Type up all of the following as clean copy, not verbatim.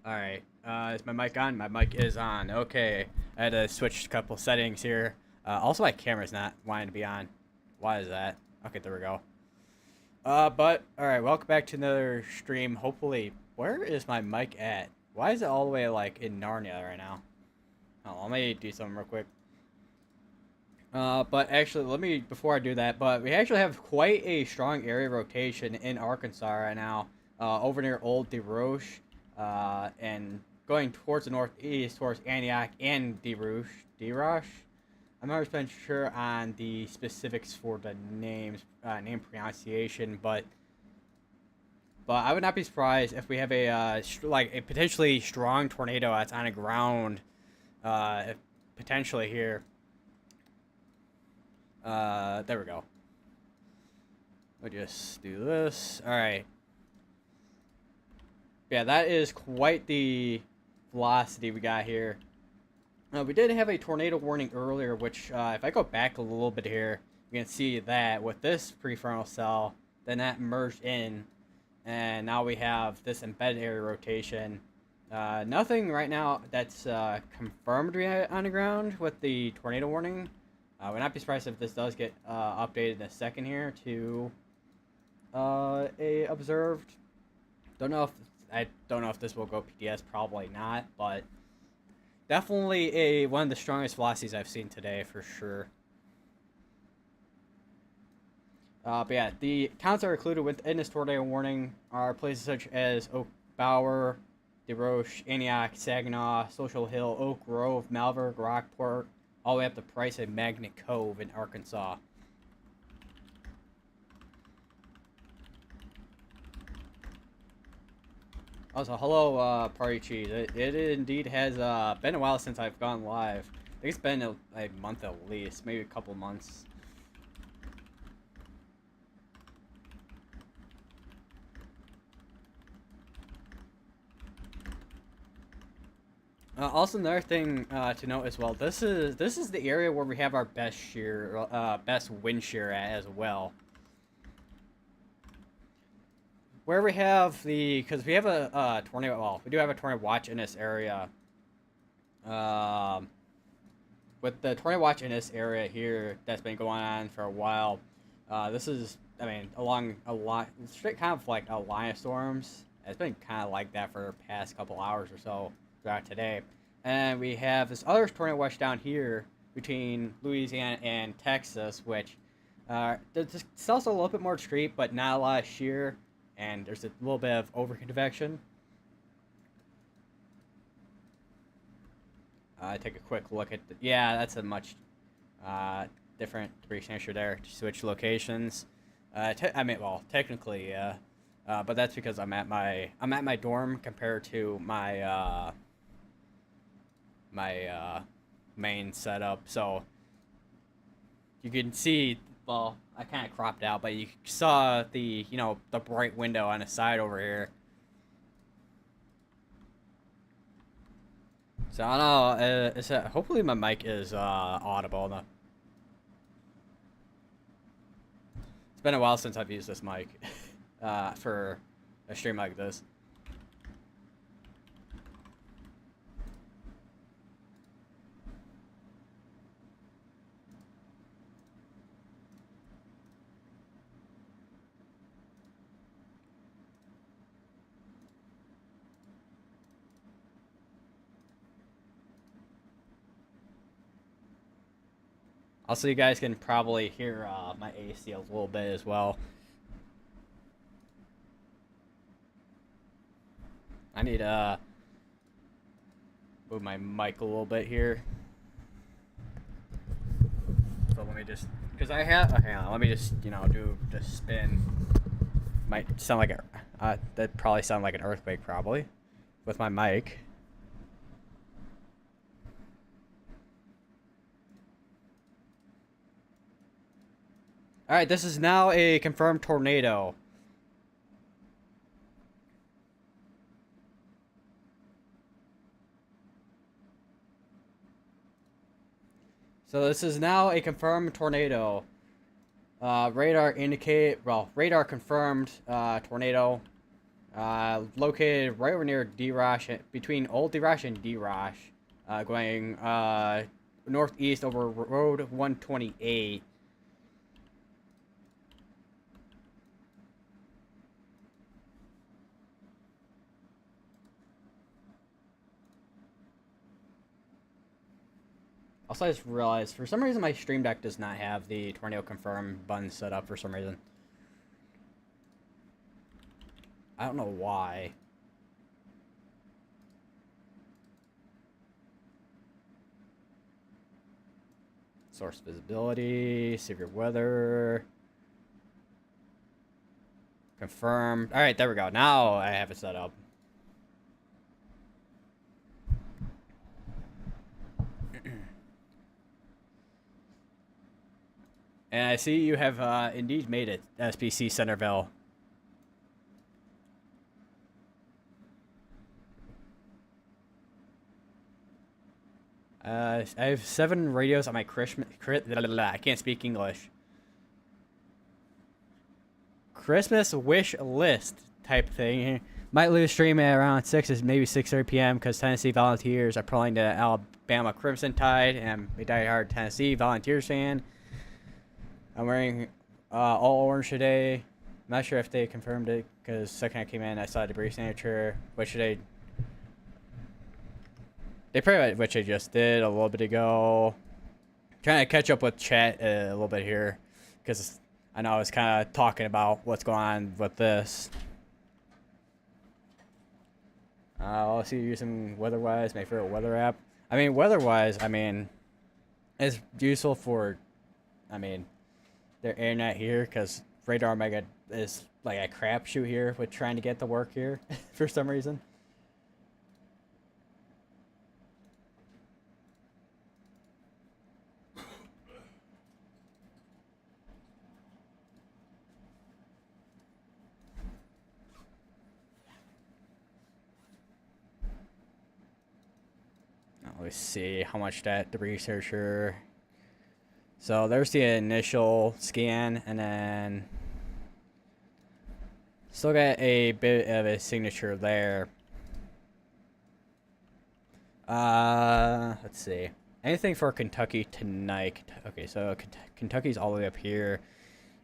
Alright, is my mic on? My mic is on. Okay, I had to switch a couple settings here. Also, my camera's not wanting to be on. Why is that? Okay, there we go. Alright, welcome back to another stream. Hopefully, where is my mic at? Why is it all the way, like, in Narnia right now? Oh, let me do something real quick. But actually, before I do that, but we actually have quite a strong area rotation in Arkansas right now, over near Old DeRoche, and going towards the northeast, towards Antioch and DeRoche. I'm not really sure on the specifics for the name pronunciation, but I would not be surprised if we have like a potentially strong tornado that's on the ground, potentially here. There we go. We'll just do this. All right. Yeah, that is quite the velocity we got here. We did have a tornado warning earlier, which, if I go back a little bit here, you can see that with this prefrontal cell, then that merged in, and now we have this embedded area rotation. Nothing right now that's confirmed on the ground with the tornado warning. I would not be surprised if this does get updated in a second here to a observed. I don't know if this will go PDS. Probably not, but definitely one of the strongest velocities I've seen today for sure. But yeah, the counts that are included within this tornado warning are places such as Oak Bower, DeRoche, Antioch, Saginaw, Social Hill, Oak Grove, Malvern, Rockport, all the way up to Price and Magnet Cove in Arkansas. Also, hello, Party Cheese. It indeed has been a while since I've gone live. I think it's been a month at least, maybe a couple months. Also, another thing to note as well. This is the area where we have our best wind shear at as well. Where we have because we have a tornado. Well, we do have a tornado watch in this area. Um, with the tornado watch in this area here that's been going on for a while. This is, I mean, along a lot, straight kind of like a line of storms. It's been kind of like that for the past couple hours or so throughout today. And we have this other tornado watch down here between Louisiana and Texas, which it's also a little bit more discreet, but not a lot of shear, and there's a little bit of over-convection. Take a quick look at yeah, that's a much different degree signature there to switch locations. I mean, well, technically, yeah, but that's because I'm at my dorm compared to my main setup. So you can see, well, I kind of cropped out, but you saw the bright window on the side over here. So I don't know. Hopefully my mic is audible enough. It's been a while since I've used this mic for a stream like this. Also, you guys can probably hear my AC a little bit as well. I need to move my mic a little bit here. So let me just, because I have, hang on, let me just, do the spin. Might sound like that probably sound like an earthquake probably with my mic. All right, this is now a confirmed tornado. So this is now a confirmed tornado. Radar confirmed tornado. Located right over near D-Rosh, between Old D-Rosh and D-Rosh, going northeast over Road 128. Also, I just realized for some reason my Stream Deck does not have the Tornado Confirm button set up for some reason. I don't know why. Source visibility, severe weather. Confirmed. Alright, there we go. Now I have it set up. And I see you have indeed made it, SPC Centerville. I have 7 radios on my I can't speak English. Christmas wish list type thing. Might lose stream at around 6, maybe 6:30 p.m. because Tennessee Volunteers are pulling the Alabama Crimson Tide, and I'm a diehard Tennessee Volunteers fan. I'm wearing all orange today. I'm not sure if they confirmed it because second I came in, I saw a debris signature, which they pretty much which they just did a little bit ago. Trying to catch up with chat a little bit here because I know I was kind of talking about what's going on with this. I'll see you using WeatherWise, my favorite weather app. I mean, WeatherWise, I mean, it's useful for, I mean, their internet here because Radar Omega is like a crapshoot here with trying to get the work here for some reason. Let's see how much that debris searcher. So there's the initial scan, and then still got a bit of a signature there. Let's see. Anything for Kentucky tonight? Okay, so Kentucky's all the way up here.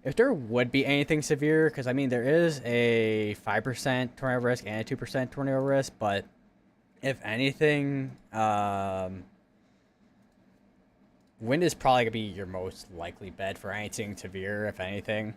If there would be anything severe, because I mean there is a 5% tornado risk and a 2% tornado risk, but if anything, wind is probably gonna be your most likely bet for anything severe, if anything.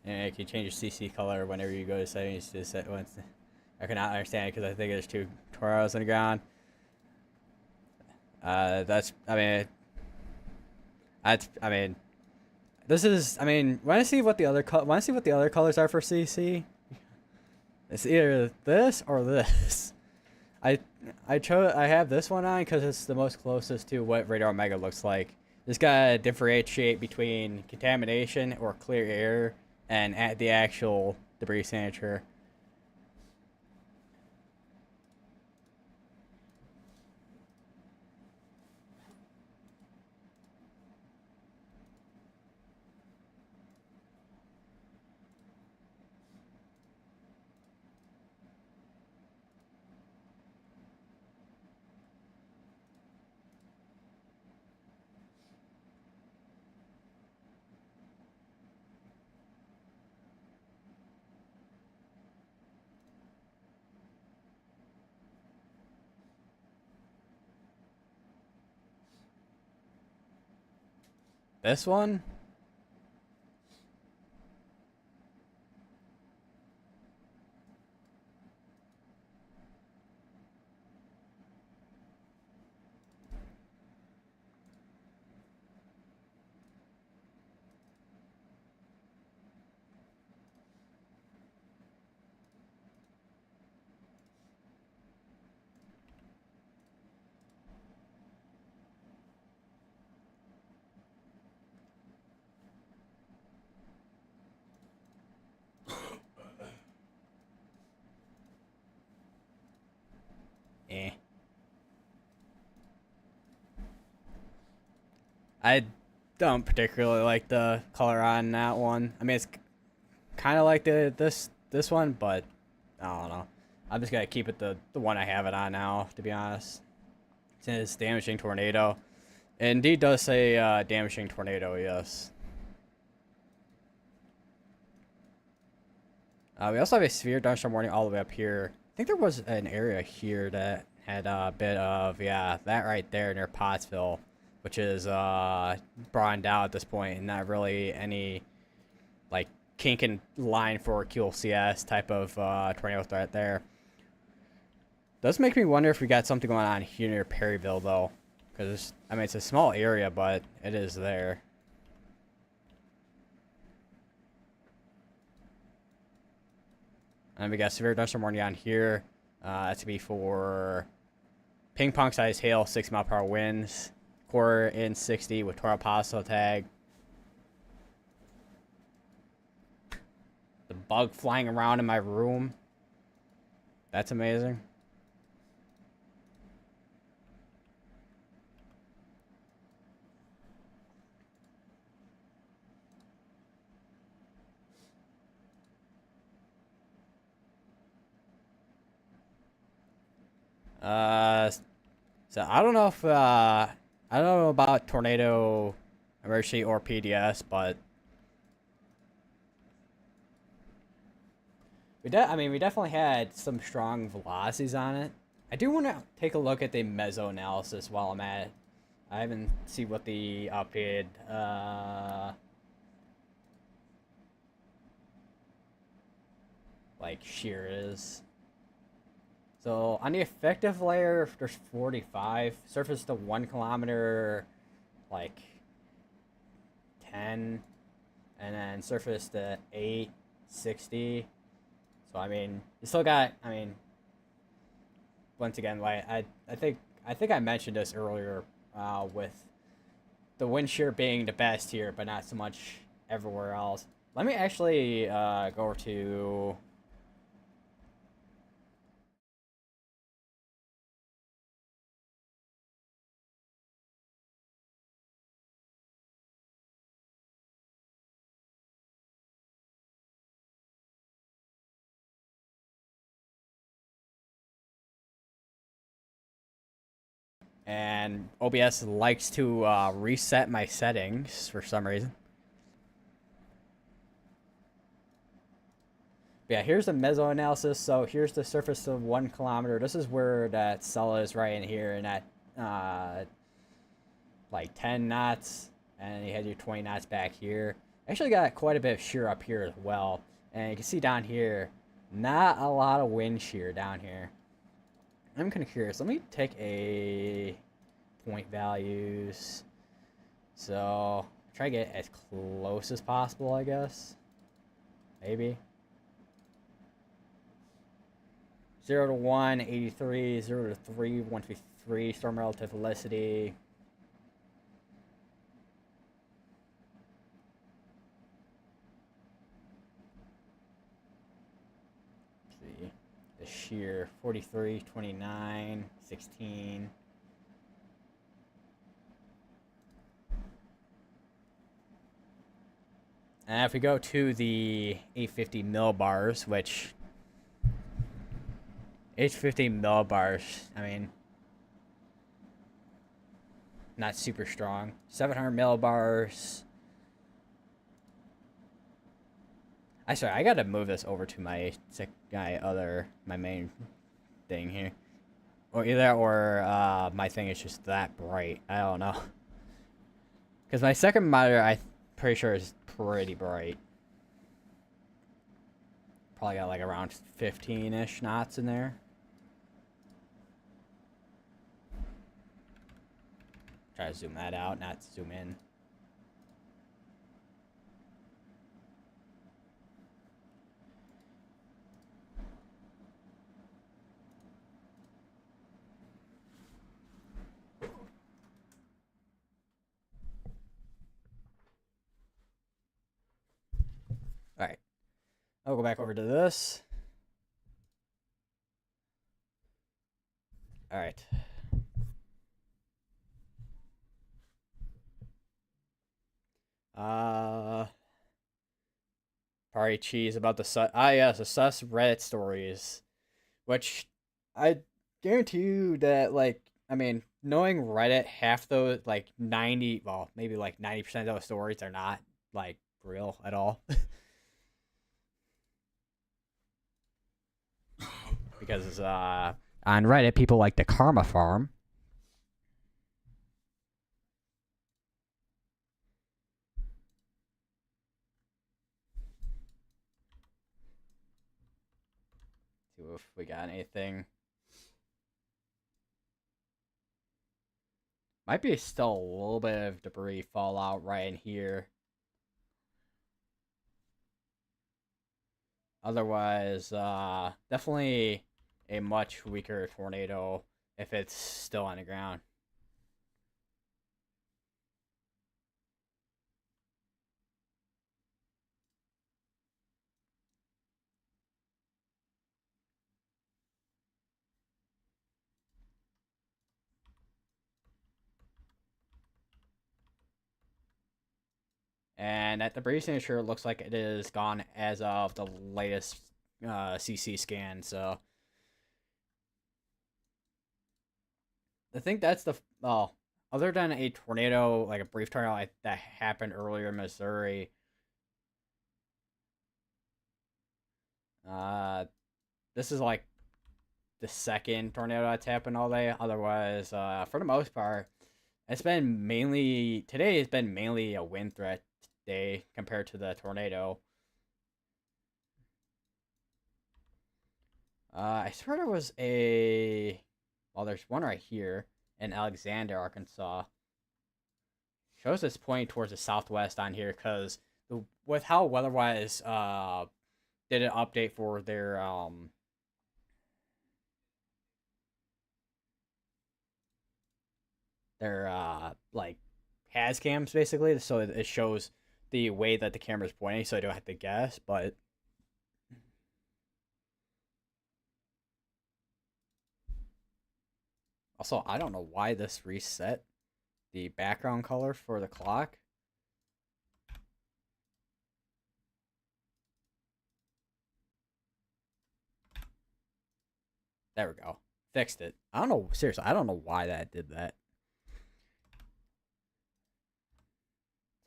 And you can change your CC color whenever you go to settings to set once. I cannot understand it because I think there's 2 tornadoes on the ground. That's, I mean, this is, I mean, want to see what the other colors are for CC? It's either this or this. I have this one on because it's the most closest to what Radar Omega looks like. Just gotta differentiate between contamination or clear air and at the actual debris signature. This one? I don't particularly like the color on that one. I mean, it's kind of like this one, but I don't know. I'm just gonna keep it the one I have it on now, to be honest. It's damaging tornado. It indeed does say damaging tornado, yes. We also have a severe thunderstorm warning all the way up here. I think there was an area here that had a bit of, yeah, that right there near Pottsville, which is broadened out at this point, and not really any, like, kink in line for QLCS type of tornado threat there. Does make me wonder if we got something going on here near Perryville, though. Because, I mean, it's a small area, but it is there. And we got severe thunderstorm warning on here. That's to be for ping pong size hail, 6 mile per hour winds, quarter in 60 with tornado possible tag. The bug flying around in my room. That's amazing. So I don't know if I don't know about tornado emergency or PDS, but I mean, we definitely had some strong velocities on it. I do want to take a look at the meso analysis while I'm at it. I haven't seen what the updated like shear is. So on the effective layer, there's 45. Surface to 1 kilometer, like 10, and then surface to 8, 60. So I mean, you still got. I mean, once again, like I think I mentioned this earlier with the wind shear being the best here, but not so much everywhere else. Let me actually go over to. And OBS likes to reset my settings for some reason. But yeah, here's the meso analysis. So here's the surface of 1 kilometer. This is where that cell is right in here, and at like 10 knots, and you had your 20 knots back here. Actually got quite a bit of shear up here as well. And you can see down here, not a lot of wind shear down here. I'm kind of curious. Let me take a point values. So try to get as close as possible, I guess. Maybe. 0 to 1, 83. 0 to 3, 153. Storm relative velocity. Let's see. The shear 43, 29, 16. And if we go to the 850 millibars, which 850 millibars, I mean, not super strong. 700 millibars. I gotta move this over to my my main thing here. Or either or my thing is just that bright. I don't know. Because my second monitor, I'm pretty sure is pretty bright. Probably got like around 15-ish knots in there. Try to zoom that out, not zoom in. Alright. I'll go back over to this. Alright. Uh, Party cheese about the yes, the sus Reddit stories, which I guarantee you that I mean, knowing Reddit, half those 90, well, maybe 90% of those stories are not like real at all. Because on Reddit, people like the Karma Farm. See if we got anything. Might be still a little bit of debris fallout right in here. Otherwise, definitely a much weaker tornado if it's still on the ground. And that debris signature looks like it is gone as of the latest CC scan. So I think that's the other than a tornado, like a brief tornado that happened earlier in Missouri. Uh, this is like the second tornado that's happened all day. Otherwise, for the most part, it's been mainly today. Has been mainly a wind threat day compared to the tornado. I swear there was a. Well, there's one right here in Alexander, Arkansas. Shows it's pointing towards the southwest on here because with how weatherwise did an update for their like has cams basically, so it shows the way that the camera's pointing, so I don't have to guess. But also, I don't know why this reset the background color for the clock. There we go. Fixed it. I don't know. Seriously, I don't know why that did that.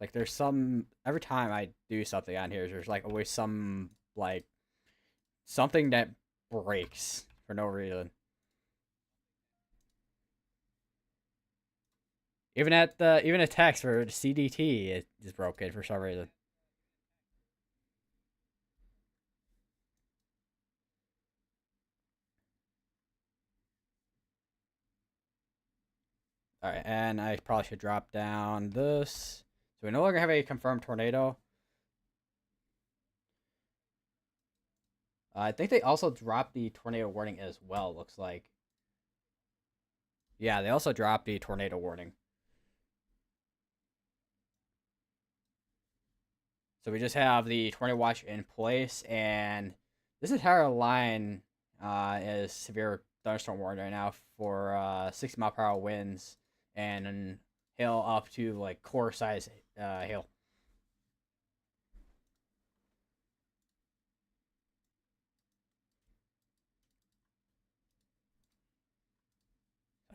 Like, there's some. Every time I do something on here, there's like always some, like, something that breaks for no reason. Even a text for CDT is broken for some reason. All right, and I probably should drop down this. So we no longer have a confirmed tornado. I think they also dropped the tornado warning as well. Looks like. Yeah, they also dropped the tornado warning. So we just have the tornado watch in place, and this entire line is severe thunderstorm warning right now for 60-mile-per-hour winds and hail up to like core size hail.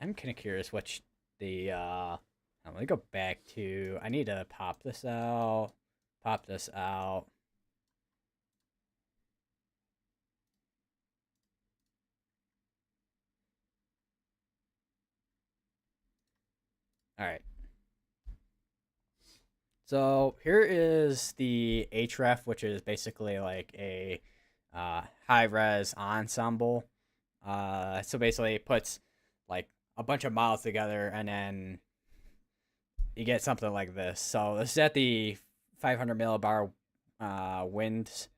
I'm kind of curious which the let me go back to. I need to pop this out. Pop this out. All right. So here is the HREF, which is basically like a high res ensemble. So basically, it puts like a bunch of miles together, and then you get something like this. So this is at the 500 millibar winds.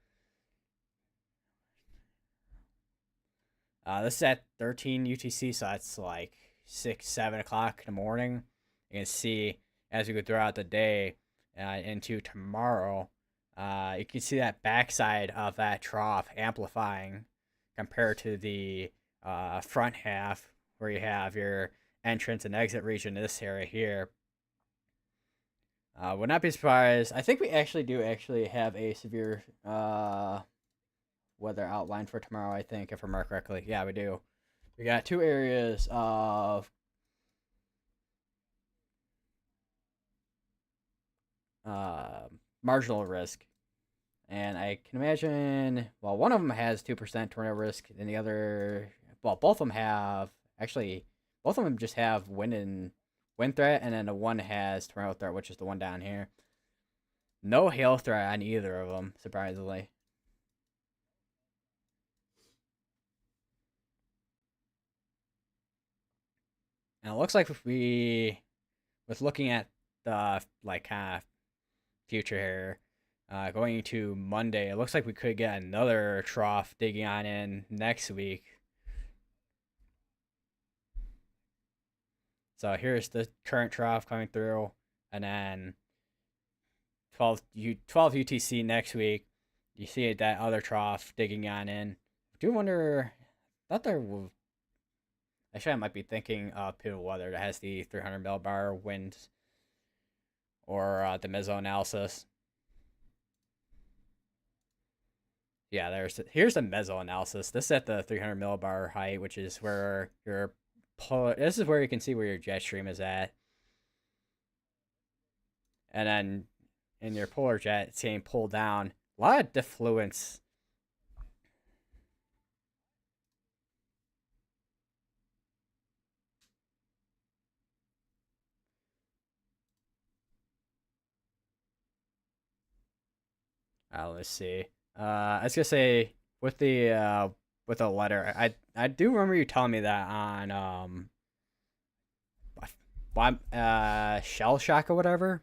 This is at 13 UTC, so that's like 6, 7 o'clock in the morning. You can see as we go throughout the day into tomorrow, you can see that backside of that trough amplifying compared to the front half where you have your entrance and exit region in this area here. Would not be surprised. I think we actually do actually have a severe weather outline for tomorrow. I think, if I remember correctly. Yeah, we do. We got two areas of uh, marginal risk, and I can imagine. Well, one of them has 2% tornado risk, and the other, well, both of them have actually. Both of them just have wind threat, and then the one has tornado threat, which is the one down here. No hail threat on either of them, surprisingly. And it looks like if we, with looking at the like kind of future here, going to Monday, it looks like we could get another trough digging on in next week. So here's the current trough coming through, and then 12 UTC next week. You see that other trough digging on in. I do wonder. Thought there will. Actually, I might be thinking Pivot Weather that has the 300 millibar wind or the meso analysis. Yeah, here's the meso analysis. This is at the 300 millibar height, which is where your this is where you can see where your jet stream is at, and then in your polar jet, it's getting pulled down. A lot of defluence. Let's see. I was gonna say with the letter. I do remember you telling me that on Shell Shock or whatever.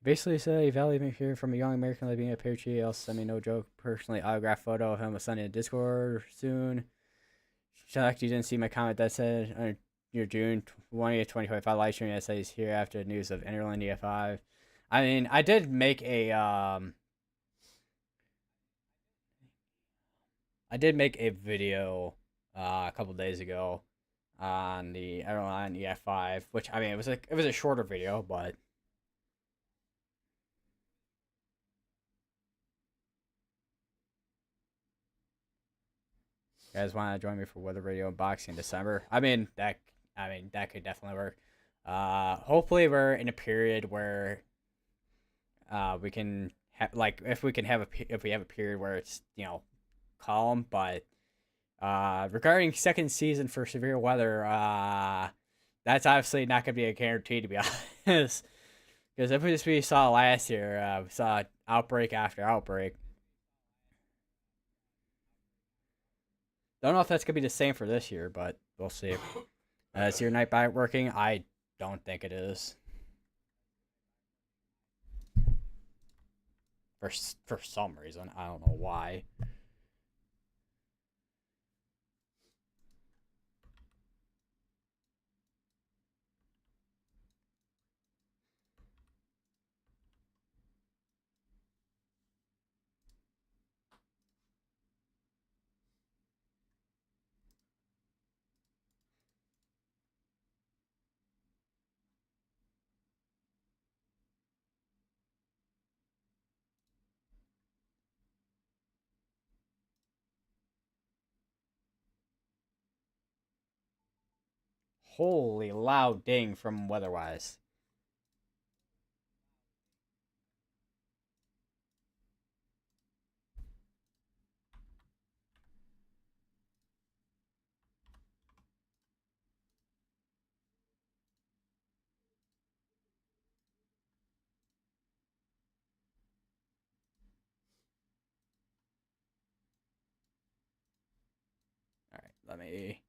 Basically said he valued me here from a young American like being a Apache. I'll send me no joke personally autograph photo of him with Sunday in Discord soon. Shocked you didn't see my comment that said on your June 20th, 2025 live stream that says here after news of Interland EF5. I mean, I did make a video a couple days ago on the Interland EF5, which I mean it was a shorter video, but you guys want to join me for weather radio unboxing in December? I mean that could definitely work. Hopefully we're in a period where we can like if we can have if we have a period where it's calm, but regarding second season for severe weather, that's obviously not going to be a guarantee, to be honest. Because if we saw last year, we saw outbreak after outbreak. Don't know if that's gonna be the same for this year, but we'll see. Is your night bite working? I don't think it is. For some reason, I don't know why. Holy loud ding from Weatherwise. All right, let me.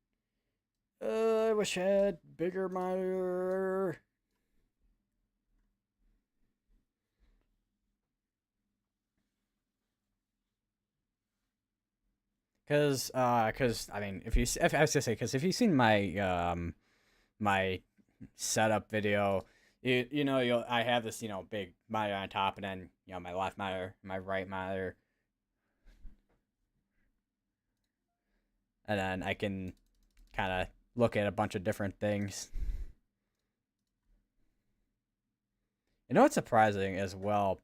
I wish I had bigger monitor. Cause I mean, if I was to say, cause if you've seen my setup video, I have this big monitor on top, and then my left monitor, my right monitor, and then I can kind of look at a bunch of different things. You know what's surprising as well?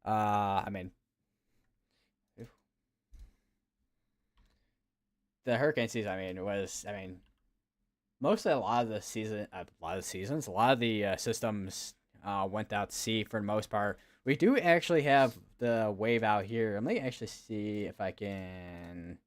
I mean, the hurricane season. I mean, was mostly a lot of the season, a lot of the systems went out to sea for the most part. We do actually have the wave out here. Let me actually see if I can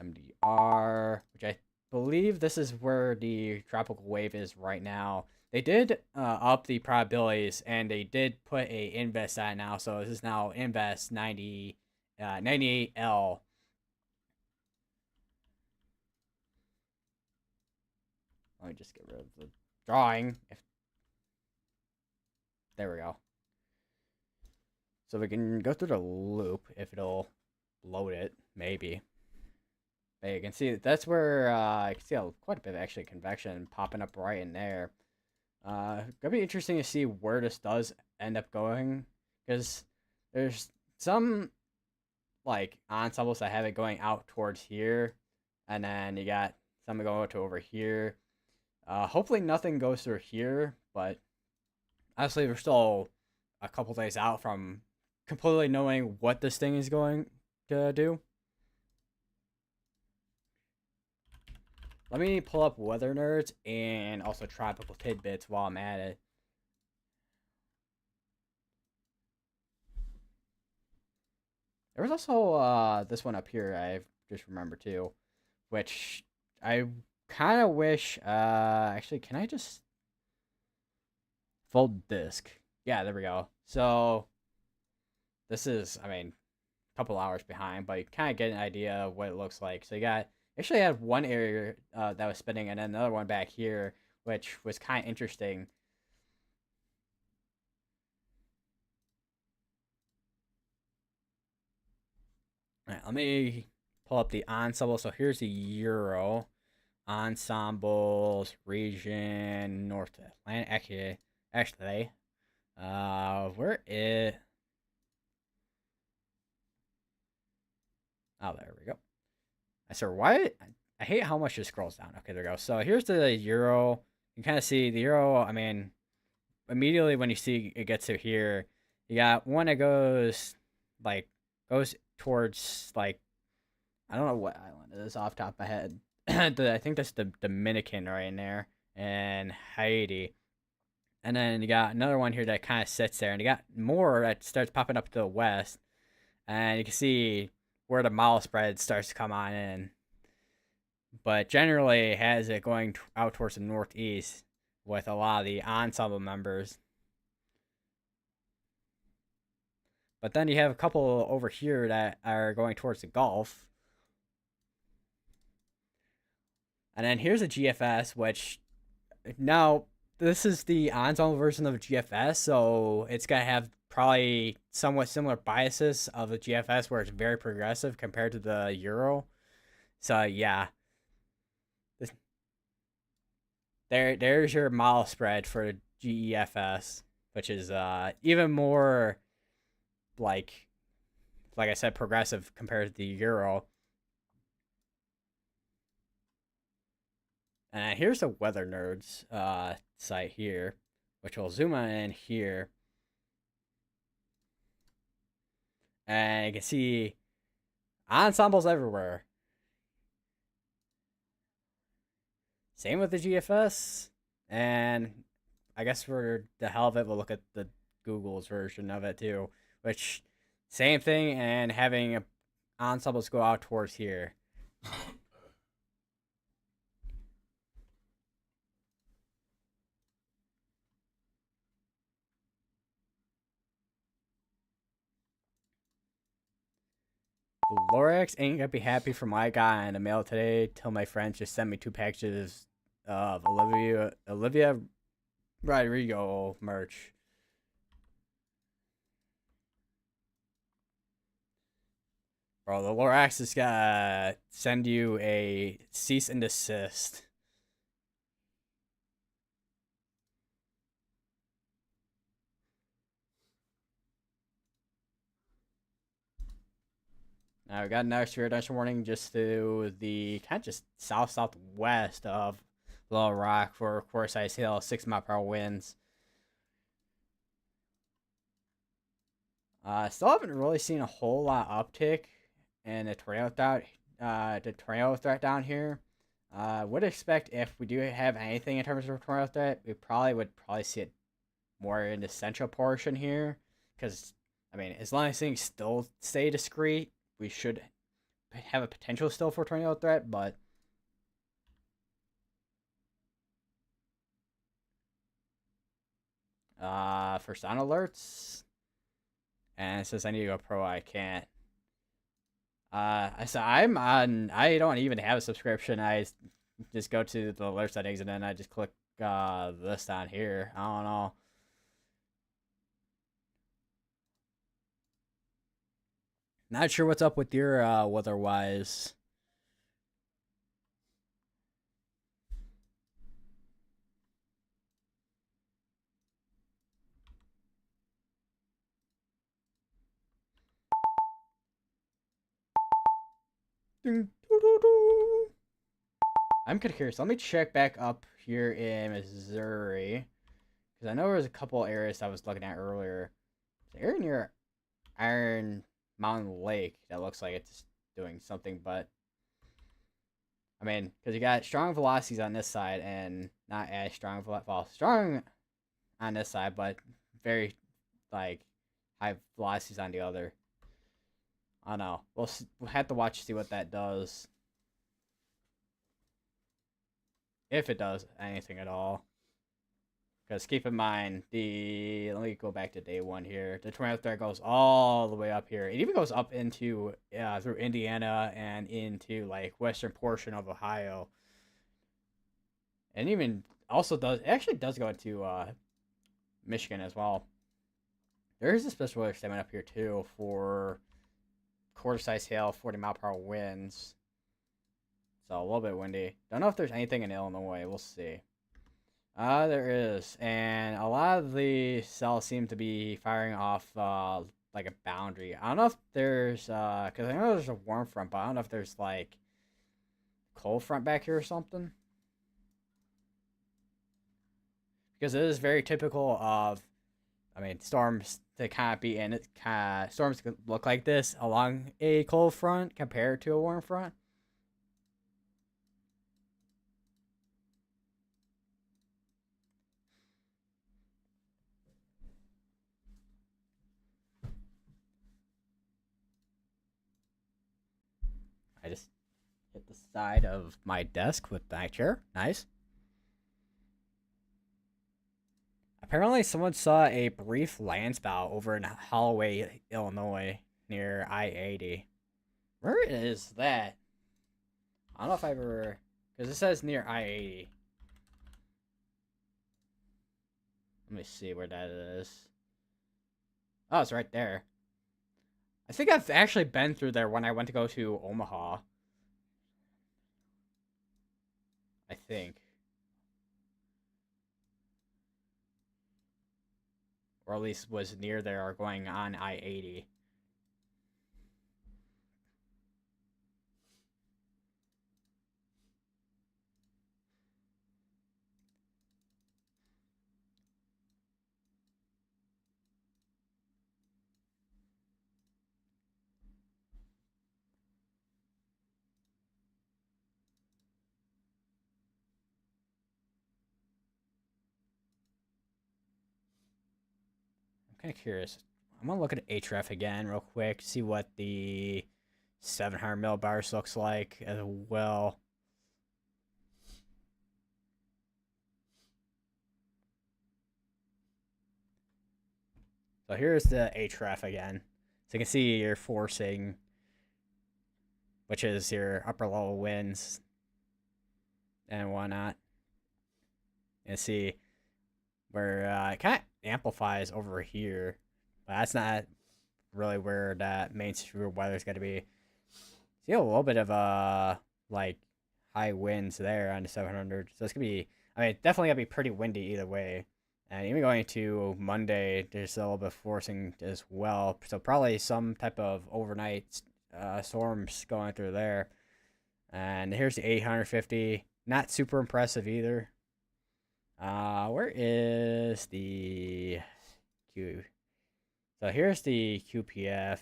MDR, which I believe this is where the tropical wave is right now. They did up the probabilities, and they did put a invest on it now. So this is now invest 98L. Let me just get rid of the drawing. There we go. So we can go through the loop if it'll load it, maybe. But you can see that's where I can see quite a bit of actually convection popping up right in there. Gonna be interesting to see where this does end up going, because there's some like ensembles that have it going out towards here, and then you got some going to over here. Hopefully nothing goes through here, but honestly, we're still a couple days out from completely knowing what this thing is going to do. Let me pull up Weather Nerds and also Tropical Tidbits while I'm at it. There was also this one up here I just remember too, which I kind of wish. Actually, can I just fold disk? Yeah, there we go. So this is, I mean, a couple hours behind, but you kind of get an idea of what it looks like. So you got actually had one area that was spinning, and then another one back here, which was kind of interesting. All right, let me pull up the ensemble. So here's the Euro ensembles region North Atlantic. Actually, where it? Oh, there we go. I said, why? I hate how much it scrolls down. Okay, there we go. So here's the Euro. You can kind of see the Euro. I mean, immediately when you see it gets to here, you got one that goes like goes towards like I don't know what island it is off the top of my head. I think that's the Dominican right in there and Haiti. And then you got another one here that kind of sits there, and you got more that starts popping up to the west, and you can see where the model spread starts to come on in. But generally, it has it going out towards the northeast with a lot of the ensemble members. But then you have a couple over here that are going towards the Gulf. And then here's a GFS, which now this is the ensemble version of a GFS, so it's gonna have probably somewhat similar biases of the GFS, where it's very progressive compared to the Euro. So yeah, there's your model spread for GEFS, which is even more like I said, progressive compared to the Euro. And here's the Weather Nerds site here, which will zoom in here. And you can see ensembles everywhere. Same with the GFS. And I guess for the hell of it, we'll look at the Google's version of it too, which same thing, and having ensembles go out towards here. Lorax ain't gonna be happy for my guy in the mail today till my friends just sent me 2 packages of Olivia Rodrigo merch. Bro, the Lorax is gonna send you a cease and desist. Now we got another severe thunderstorm warning just to the kind of just southwest of Little Rock for Quartz Ice Hill, 6 mile per hour winds. Still haven't really seen a whole lot uptick in the tornado threat down here. Would expect if we do have anything in terms of tornado threat, we would see it more in the central portion here, because I mean, as long as things still stay discreet, we should have a potential still for tornado threat. But for sound alerts, and since I need to go pro, I can't. So I'm on. I don't even have a subscription. I just go to the alert settings and then I just click this down here. I don't know. Not sure what's up with your weather-wise. I'm kind of curious. Let me check back up here in Missouri, because I know there was a couple areas I was looking at earlier. There's an area near Iron Mountain Lake that looks like it's doing something, but I mean, because you got strong velocities on this side and not as strong, strong on this side, but very like high velocities on the other. I don't know. We'll have to watch to see what that does. If it does anything at all. Because keep in mind, let me go back to day one here. The tornado threat goes all the way up here. It even goes up into through Indiana and into like western portion of Ohio. And even also does go into Michigan as well. There is a special weather statement up here too for quarter-size hail, 40-mile-per-hour winds. So a little bit windy. Don't know if there's anything in Illinois. We'll see. There is, and a lot of the cells seem to be firing off like a boundary. I don't know if there's because I know there's a warm front, but I don't know if there's like cold front back here or something. Because it is very typical of, I mean, storms to kind of be in it. Storms could look like this along a cold front compared to a warm front. I just hit the side of my desk with my chair. Nice. Apparently, someone saw a brief landspout over in Holloway, Illinois, near I-80. Where is that? I don't know if I ever... Because it says near I-80. Let me see where that is. Oh, it's right there. I think I've actually been through there when I went to go to Omaha. I think. Or at least was near there or going on I-80. I'm kind of curious. I'm going to look at Ahref again real quick, see what the 700 millibars looks like as well. So here's the Ahref again. So you can see your forcing, which is your upper level winds and whatnot. And see where it kind of amplifies over here, but that's not really where that main severe weather is going to be. See a little bit of like high winds there on the 700, so it's gonna be. I mean, definitely gonna be pretty windy either way. And even going to Monday, there's a little bit of forcing as well. So probably some type of overnight storms going through there. And here's the 850. Not super impressive either. Where is the Q? So here's the QPF,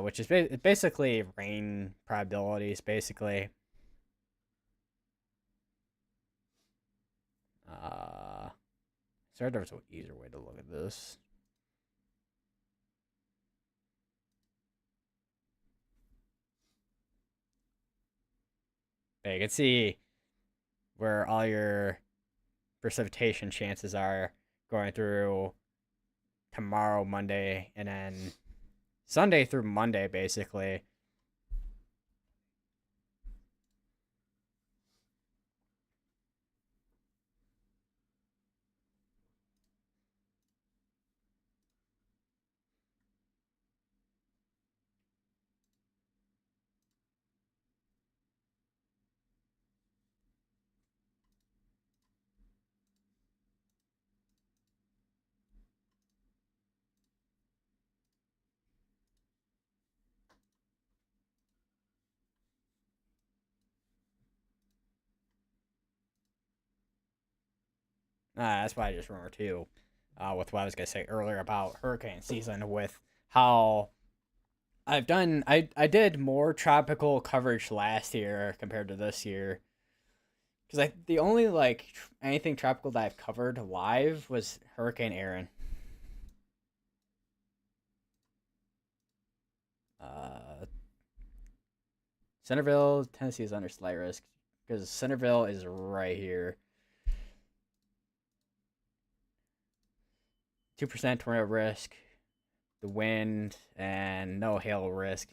which is basically rain probabilities, basically. Sorry, there's an easier way to look at this. You can see where all your precipitation chances are going through tomorrow, Monday, and then Sunday through Monday, basically. That's why I just remember too, with what I was gonna say earlier about hurricane season, with how I did more tropical coverage last year compared to this year, because the only anything tropical that I've covered live was Hurricane Aaron. Uh, Centerville, Tennessee is under slight risk because Centerville is right here. 2% tornado risk, the wind, and no hail risk.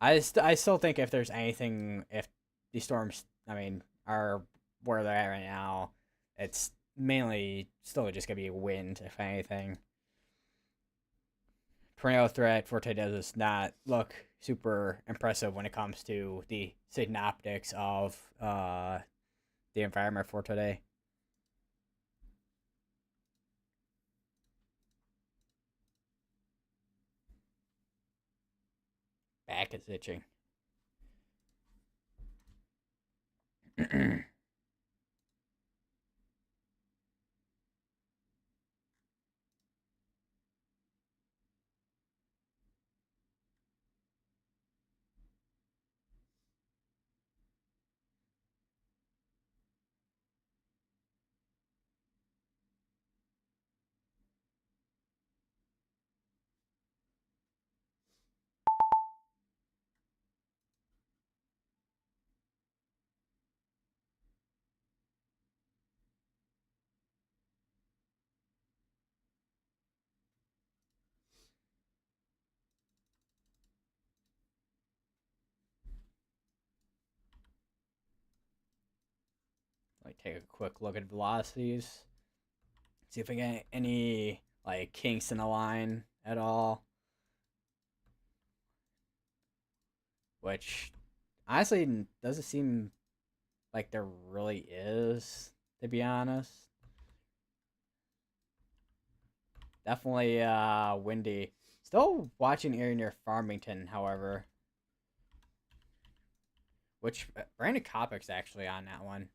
I still think if there's anything, if these storms, I mean, are where they're at right now, it's mainly still just gonna be wind, if anything. Tornado threat for today does not look super impressive when it comes to the synoptics of the environment for today. Back is itching. Take a quick look at velocities. See if I get any kinks in the line at all. Which honestly doesn't seem like there really is, to be honest. Definitely windy. Still watching area near Farmington, however. Which Brandon Kopic's actually on that one.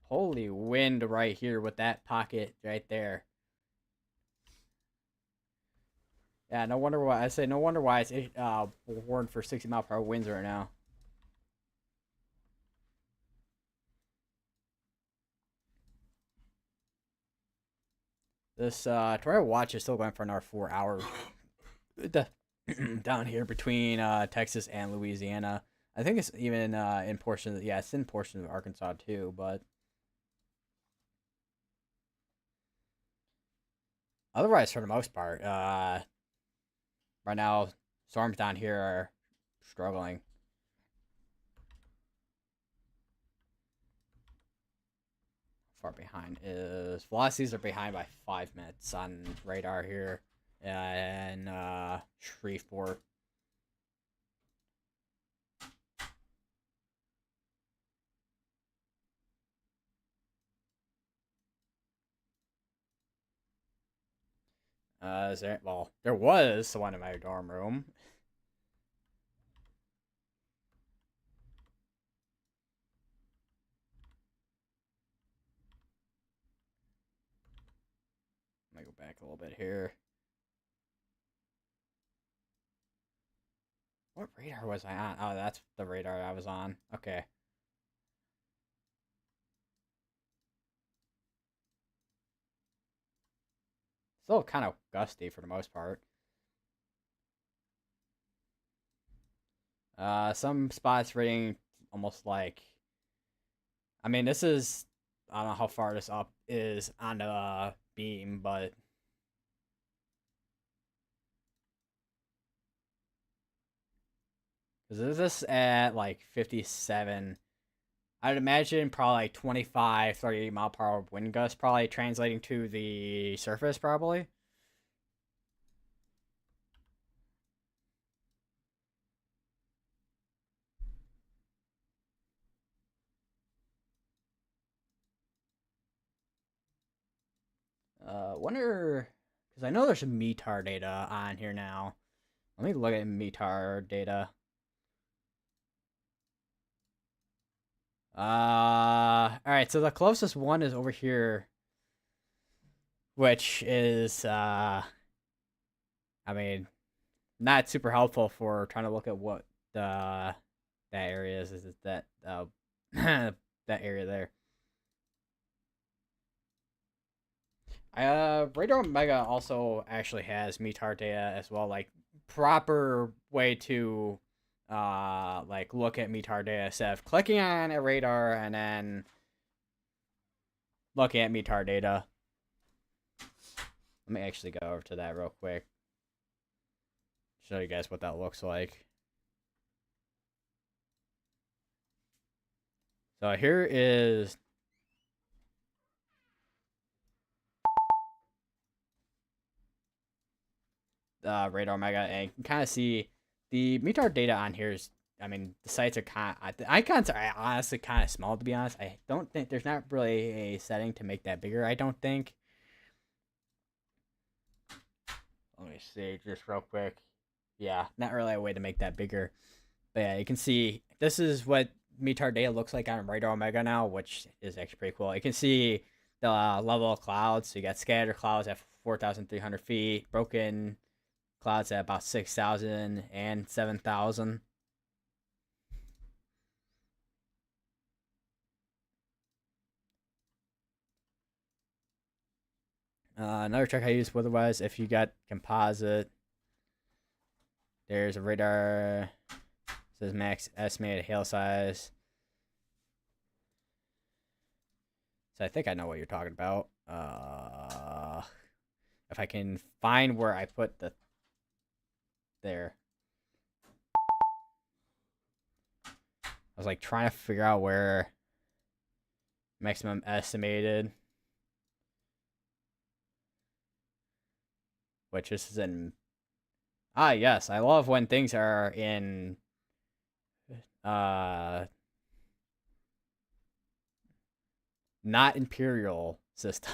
Holy wind right here with that pocket right there. Yeah, no wonder why I say no wonder why it's warned for 60-mile-per-hour winds right now. This tornado watch is still going for another 4 hours. Down here between Texas and Louisiana. I think it's even in portions. Yeah, it's in portions of Arkansas too. But otherwise, for the most part, right now storms down here are struggling. Far behind is velocities are behind by 5 minutes on radar here in Shreveport. There was one in my dorm room. a little bit here. What radar was I on? Oh, that's the radar I was on. Okay. Still kind of gusty for the most part. Some spots rating almost like. I mean, this is. I don't know how far this up is on the beam, but. Because this at like 57. I'd imagine probably like 25, 38 mile per hour wind gust, probably translating to the surface, probably. Wonder, because I know there's some METAR data on here now. Let me look at METAR data. All right. So the closest one is over here, which is, I mean, not super helpful for trying to look at what the that area is. Is that that area there? Radar Omega also actually has METAR data as well, like proper way to like look at METAR data instead of clicking on a radar and then looking at METAR data. Let me actually go over to that real quick. Show you guys what that looks like. So here is Radar Omega, and you can kind of see the METAR data on here is. I mean, the sites are the icons are honestly kind of small, to be honest. I don't think there's not really a setting to make that bigger. I don't think. Let me see just real quick. Yeah, not really a way to make that bigger. But yeah, you can see this is what METAR data looks like on Radar Omega now, which is actually pretty cool. You can see the level of clouds. So you got scattered clouds at 4,300 feet, broken clouds at about 6,000 and 7,000. Another check I use weather-wise, if you got composite, there's a radar, says max estimated hail size. So I think I know what you're talking about. If I can find where I put the there. I was like trying to figure out where maximum estimated, which this is in. Ah, yes, I love when things are in not imperial system.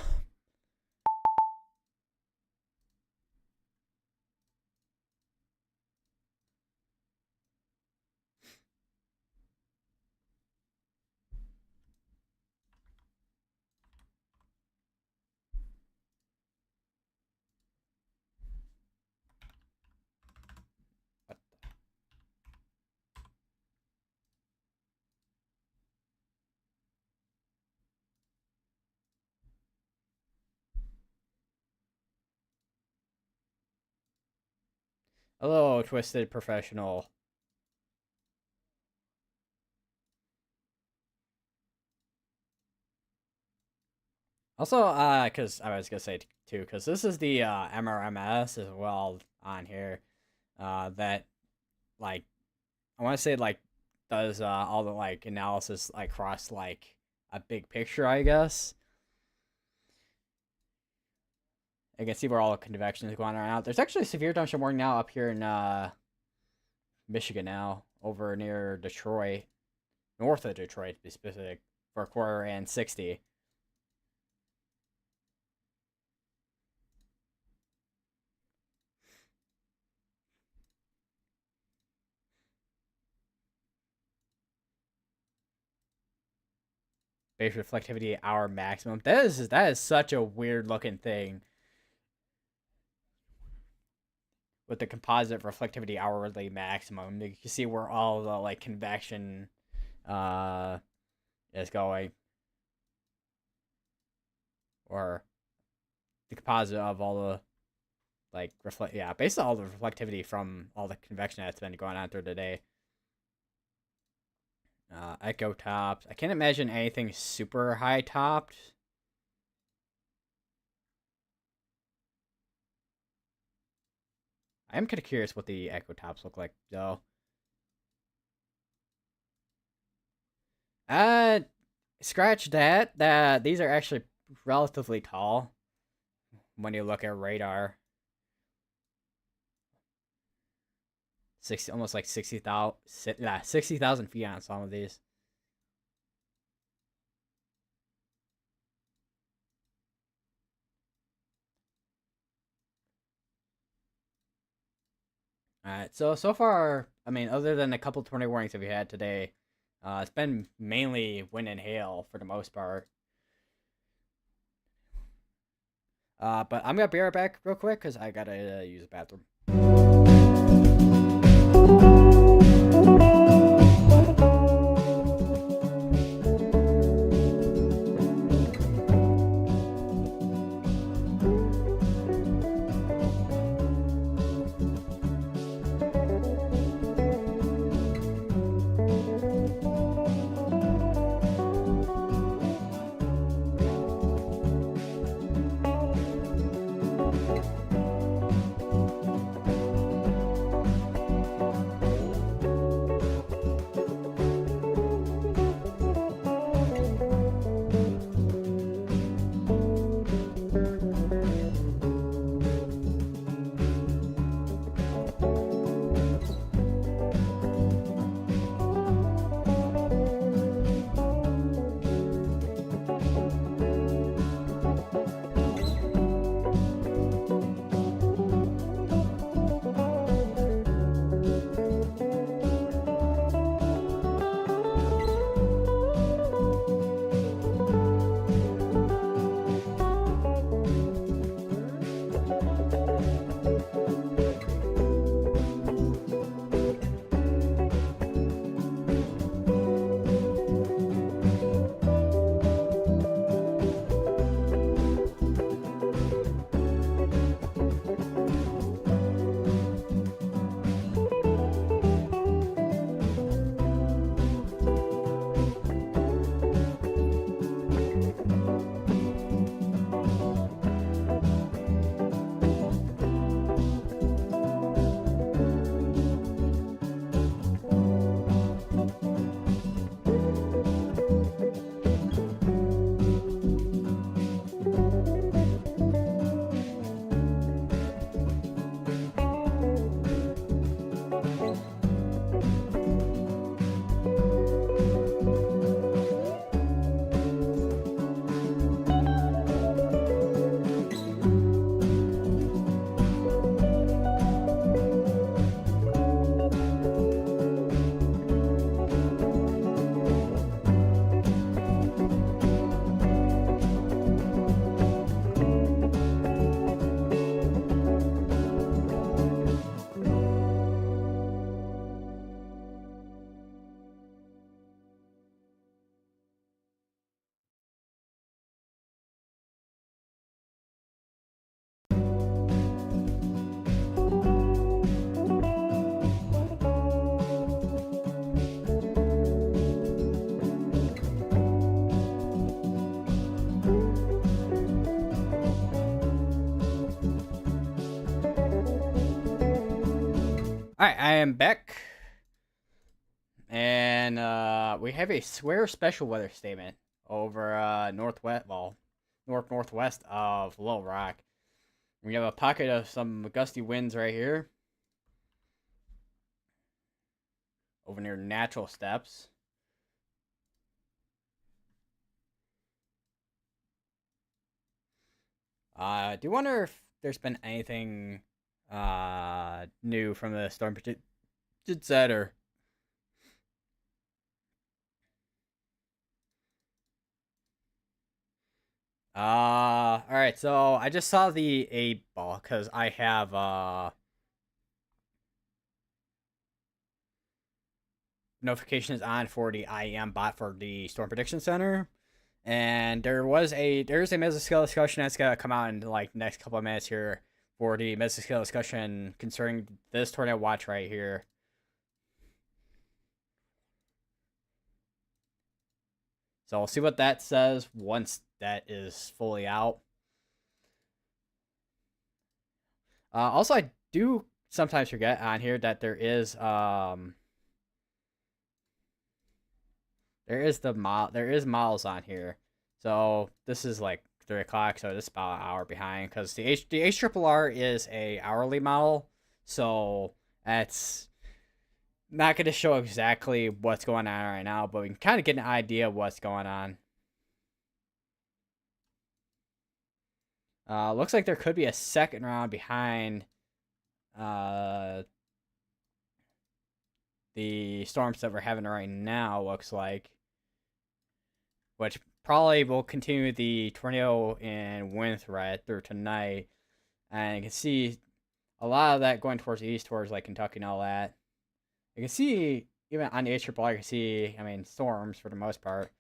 Hello, Twisted Professional. Also, because I was gonna say too, because this is the MRMS as well on here, that like I want to say like does all the like analysis like across like a big picture, I guess. I can see where all the convection is going on out. There's actually a severe thunderstorm warning now up here in Michigan now, over near Detroit, north of Detroit to be specific, for a quarter and 60. Base reflectivity hour maximum. That is such a weird looking thing. with the composite reflectivity hourly maximum. You can see where all the like convection uh, is going, or the composite of all the like basically all the reflectivity from all the convection that's been going on through the day. Echo tops. I can't imagine anything super high topped. I am kind of curious what the echo tops look like, though. Uh, Scratch that. These are actually relatively tall when you look at radar. 60, almost like 60,000, 60,000 feet on some of these. All right, so far, I mean, other than a couple tornado warnings that we had today, it's been mainly wind and hail for the most part. But I'm gonna be right back real quick because I gotta use the bathroom. All right, I am back, and we have a swear special weather statement over northwest of Little Rock. We have a pocket of some gusty winds right here over near Natural Steps. Do you wonder if there's been anything new from the storm prediction center? All right. So I just saw the 8 ball because I have notifications on for the IEM bot for the Storm Prediction Center. And there's a mesoscale discussion that's gonna come out in like the next couple of minutes here for the mesoscale discussion concerning this tornado watch right here. So we'll see what that says once that is fully out. Also, I do sometimes forget on here that there is miles on here. So this is like 3 o'clock, so this is about an hour behind because the HRRR is a hourly model, so that's not going to show exactly what's going on right now, but we can kind of get an idea of what's going on. Looks like there could be a second round behind the storms that we're having right now, looks like, which probably will continue the tornado and wind threat through tonight. And you can see a lot of that going towards the east, towards like Kentucky and all that. You can see even on the HRRR, you can see, I mean, storms for the most part,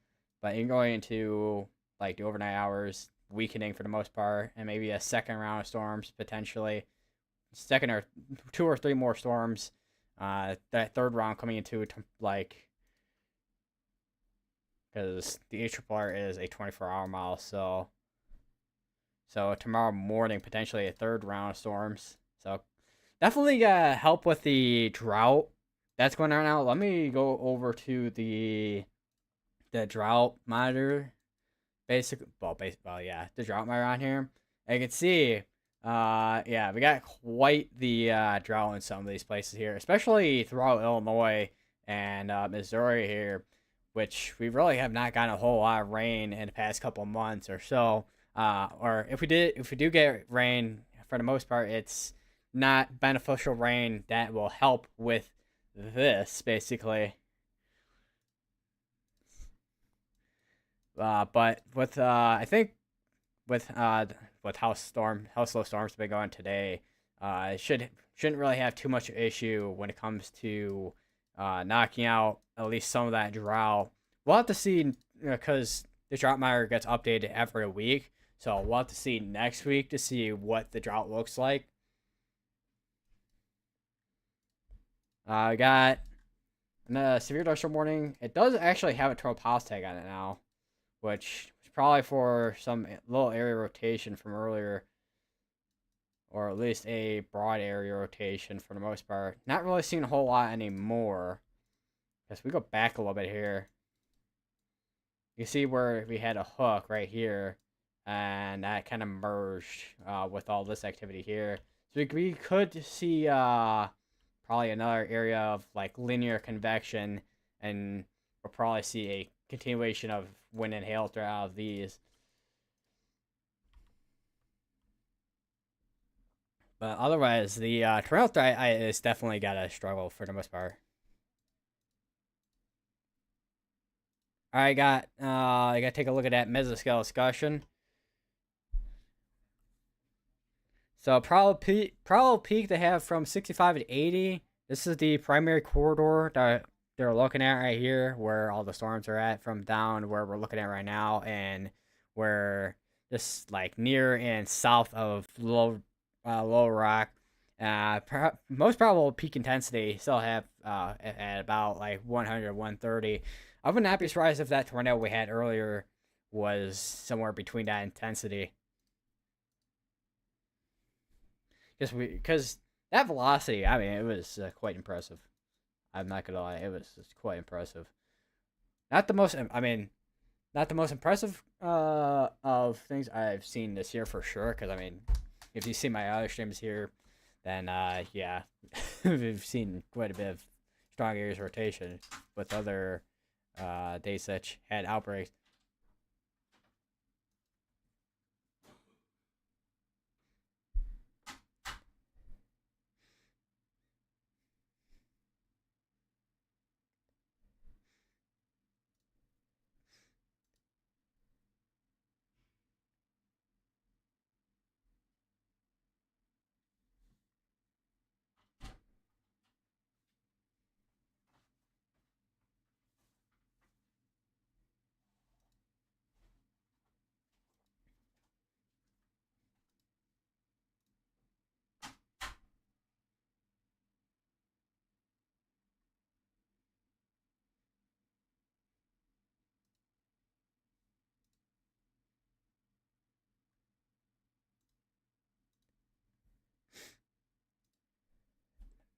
but you're going into like the overnight hours, weakening for the most part, and maybe a second round of storms potentially, second or 2 or 3 more storms. That third round coming into like, because the HRRR is a 24-hour model, so tomorrow morning potentially a third round of storms. So definitely help with the drought that's going on now. Let me go over to the drought monitor. The drought monitor on here. And you can see, yeah, we got quite the drought in some of these places here, especially throughout Illinois and Missouri here, which we really have not gotten a whole lot of rain in the past couple months or so. Or if we do get rain, for the most part, it's not beneficial rain that will help with this, basically. But with I think with how slow storms have been going today, it shouldn't really have too much issue when it comes to knocking out at least some of that drought. We'll have to see, because the drought monitor gets updated every week, so we'll have to see next week to see what the drought looks like. I got a severe thunderstorm warning. It does actually have a tornado pause tag on it now, which is probably for some little area rotation from earlier, or at least a broad area rotation for the most part. Not really seeing a whole lot anymore. Because we go back a little bit here, you see where we had a hook right here, and that kind of merged with all this activity here. So we could see probably another area of like linear convection, and we'll probably see a continuation of wind and hail throughout these. But otherwise, the tornado threat is definitely got to struggle for the most part. I got to take a look at that mesoscale discussion. So probable peak they have from 65 to 80. This is the primary corridor that they're looking at right here, where all the storms are at from down where we're looking at right now, and where just like near and south of Little Rock. Most probable peak intensity still have at about like 100, 130. I would not be surprised if that tornado we had earlier was somewhere between that intensity. Because that velocity, I mean, it was quite impressive. I'm not gonna lie, it was quite impressive. Not the most, I mean, not the most impressive of things I've seen this year for sure. Because I mean, if you see my other streams here, then yeah, we've seen quite a bit of strong areas rotation with other days that had outbreaks.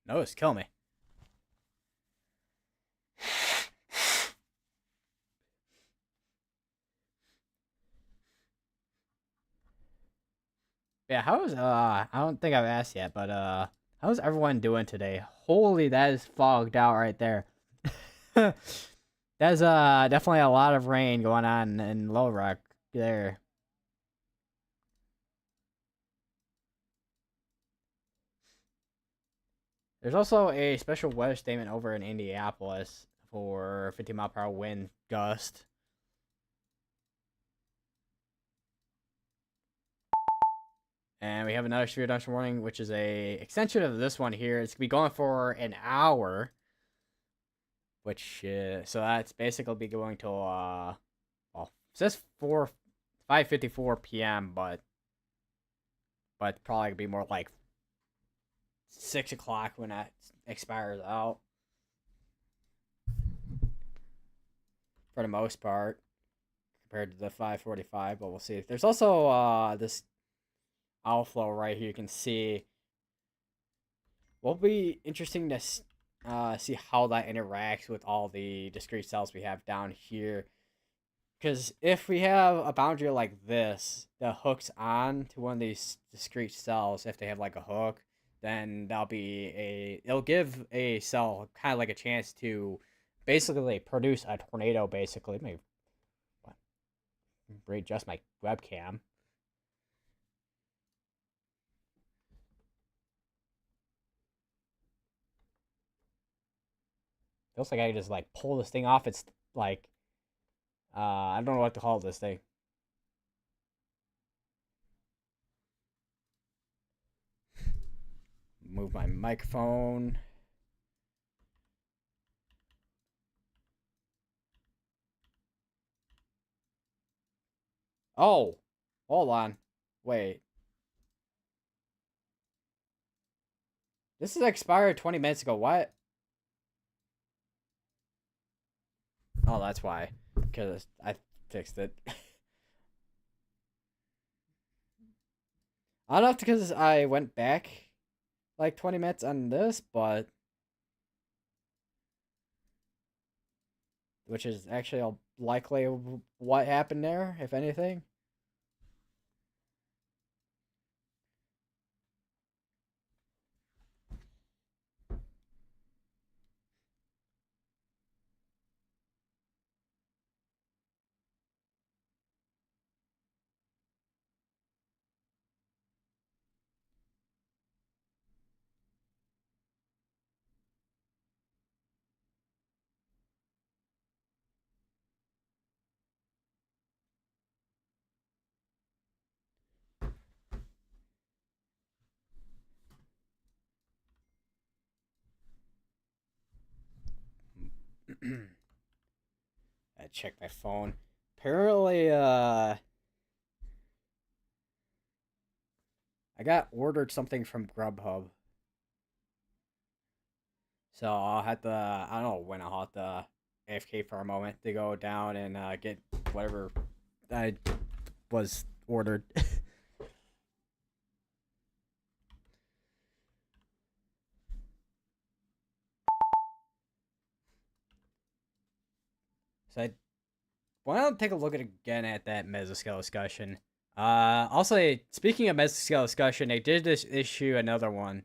No, it's kill me. Yeah, how's I don't think I've asked yet, but how's everyone doing today? Holy, that is fogged out right there. There's definitely a lot of rain going on in Low Rock there. There's also a special weather statement over in Indianapolis for 50-mile-per-hour wind gust. And we have another severe thunderstorm warning, which is a extension of this one here. It's gonna be going for an hour, which so that's basically be going till well, it says 5:54 p.m. but probably gonna be more like 6 o'clock when that expires out. For the most part, compared to the 5:45, but we'll see. There's also this outflow right here. You can see. Will be interesting to see how that interacts with all the discrete cells we have down here. Because if we have a boundary like this that hooks on to one of these discrete cells, if they have like a hook, then it'll give a cell kind of like a chance to basically produce a tornado. Basically, let me readjust my webcam. Feels like I can just like pull this thing off. It's like I don't know what to call this thing. Move my microphone. Oh, hold on. Wait. This is expired 20 minutes ago. What? Oh, that's why. Because I fixed it. I don't know if because I went back like 20 minutes on this, but which is actually likely what happened there, if anything. I checked my phone. Apparently, I got ordered something from Grubhub. So I'll have to, I don't know when I'll have to AFK for a moment to go down and get whatever I was ordered. So I want to take a look again at that mesoscale discussion. Also, speaking of mesoscale discussion, they did issue another one.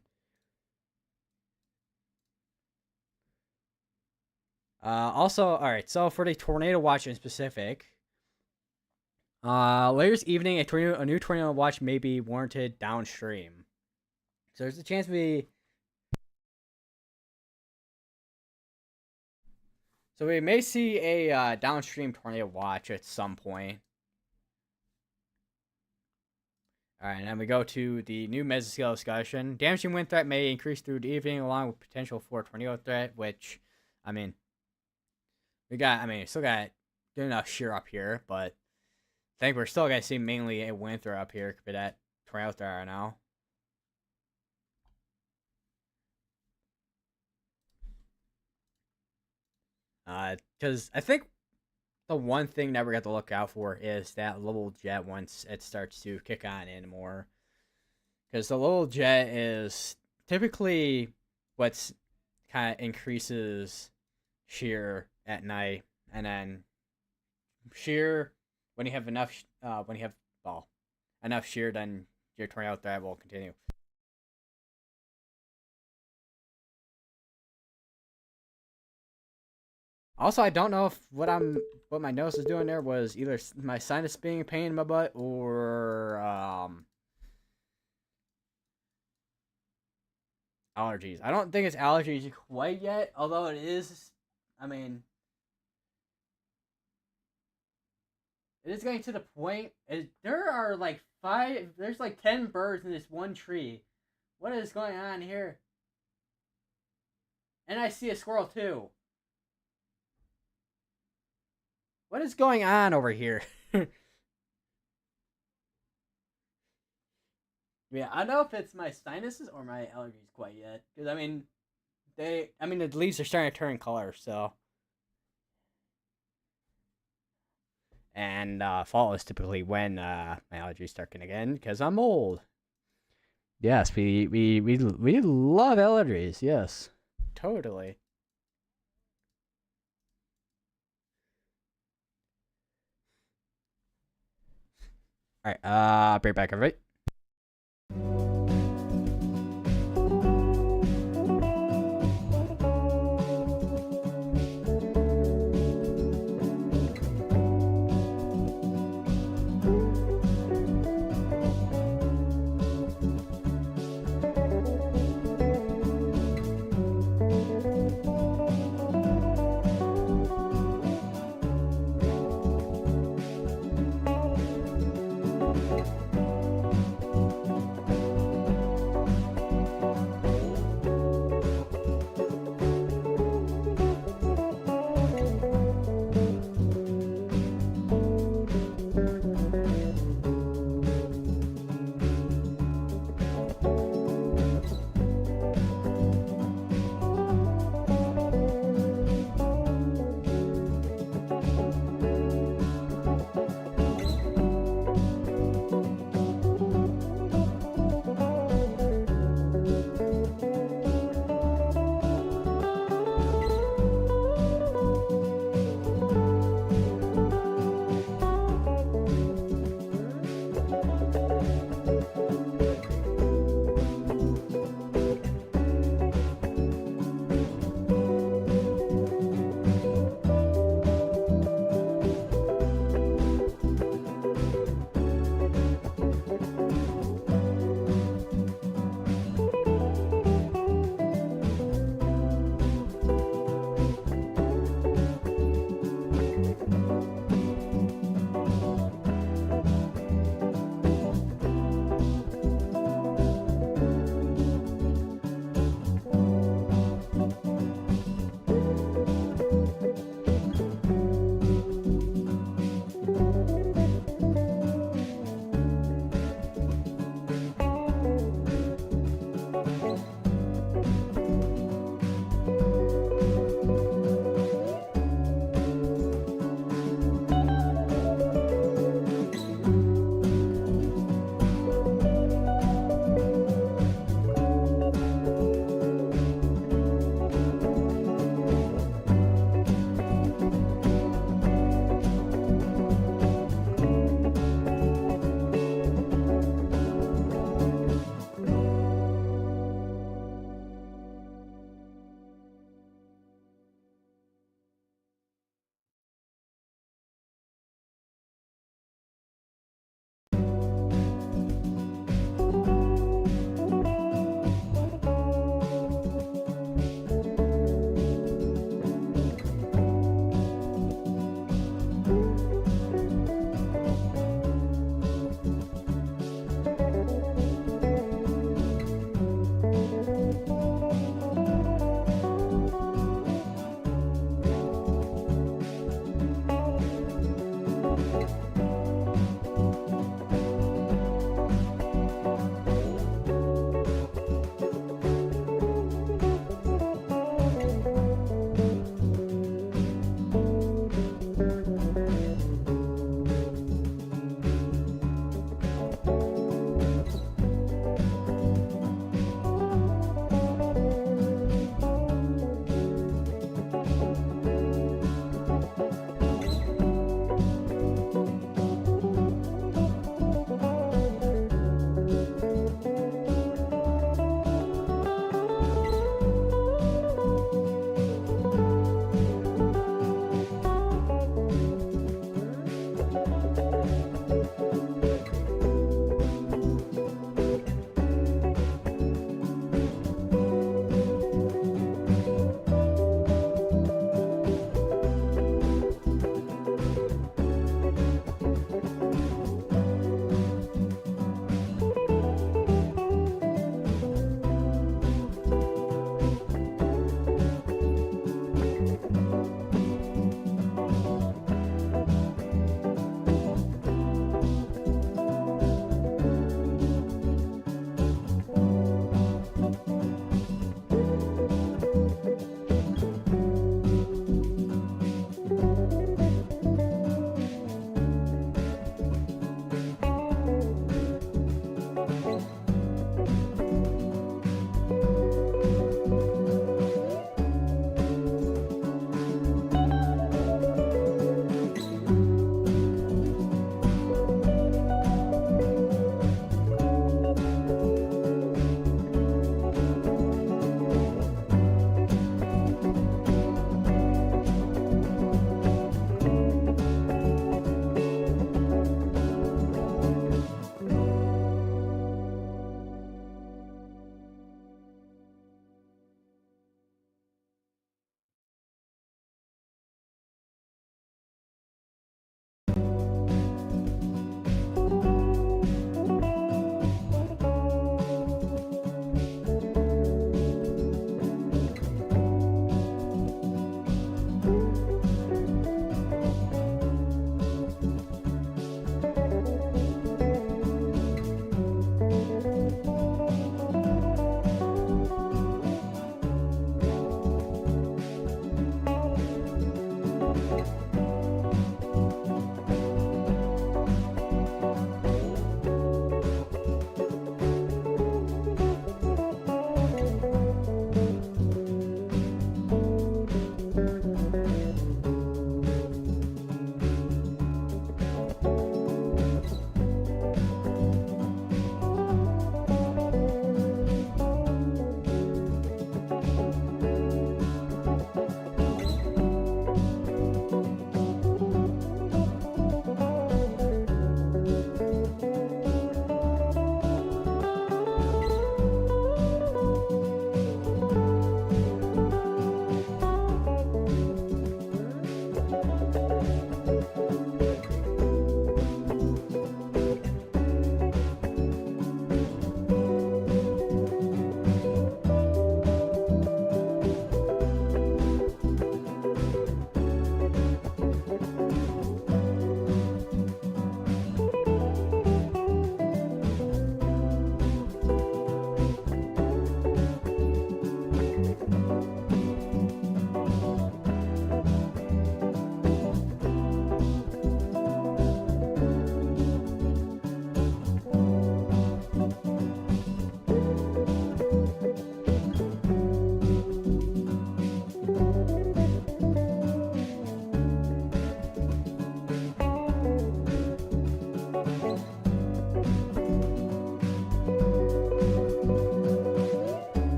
Also, all right. So for the tornado watch in specific, later this evening, a new tornado watch may be warranted downstream. So there's a chance we may see a downstream tornado watch at some point. All right, and then we go to the new mesoscale discussion. Damaging wind threat may increase through the evening, along with potential for tornado threat. Which, I mean, still got good enough shear up here, but I think we're still gonna see mainly a wind threat up here compared to that tornado threat right now. Because I think the one thing that we got to look out for is that little jet once it starts to kick on in more. Because the little jet is typically what's kind of increases shear at night, and then shear when you have enough when you have well enough shear, then your tornado threat will continue. Also, I don't know if what my nose is doing there was either my sinus being a pain in my butt or allergies. I don't think it's allergies quite yet, although it is. I mean, it is getting to the point. There are like there's like 10 birds in this one tree. What is going on here? And I see a squirrel too. What is going on over here? Yeah, I don't know if it's my sinuses or my allergies quite yet. Because, I mean, the leaves are starting to turn color, so. And fall is typically when my allergies start again, because I'm old. Yes, we love allergies, yes. Totally. Alright, I'll be right back, everybody.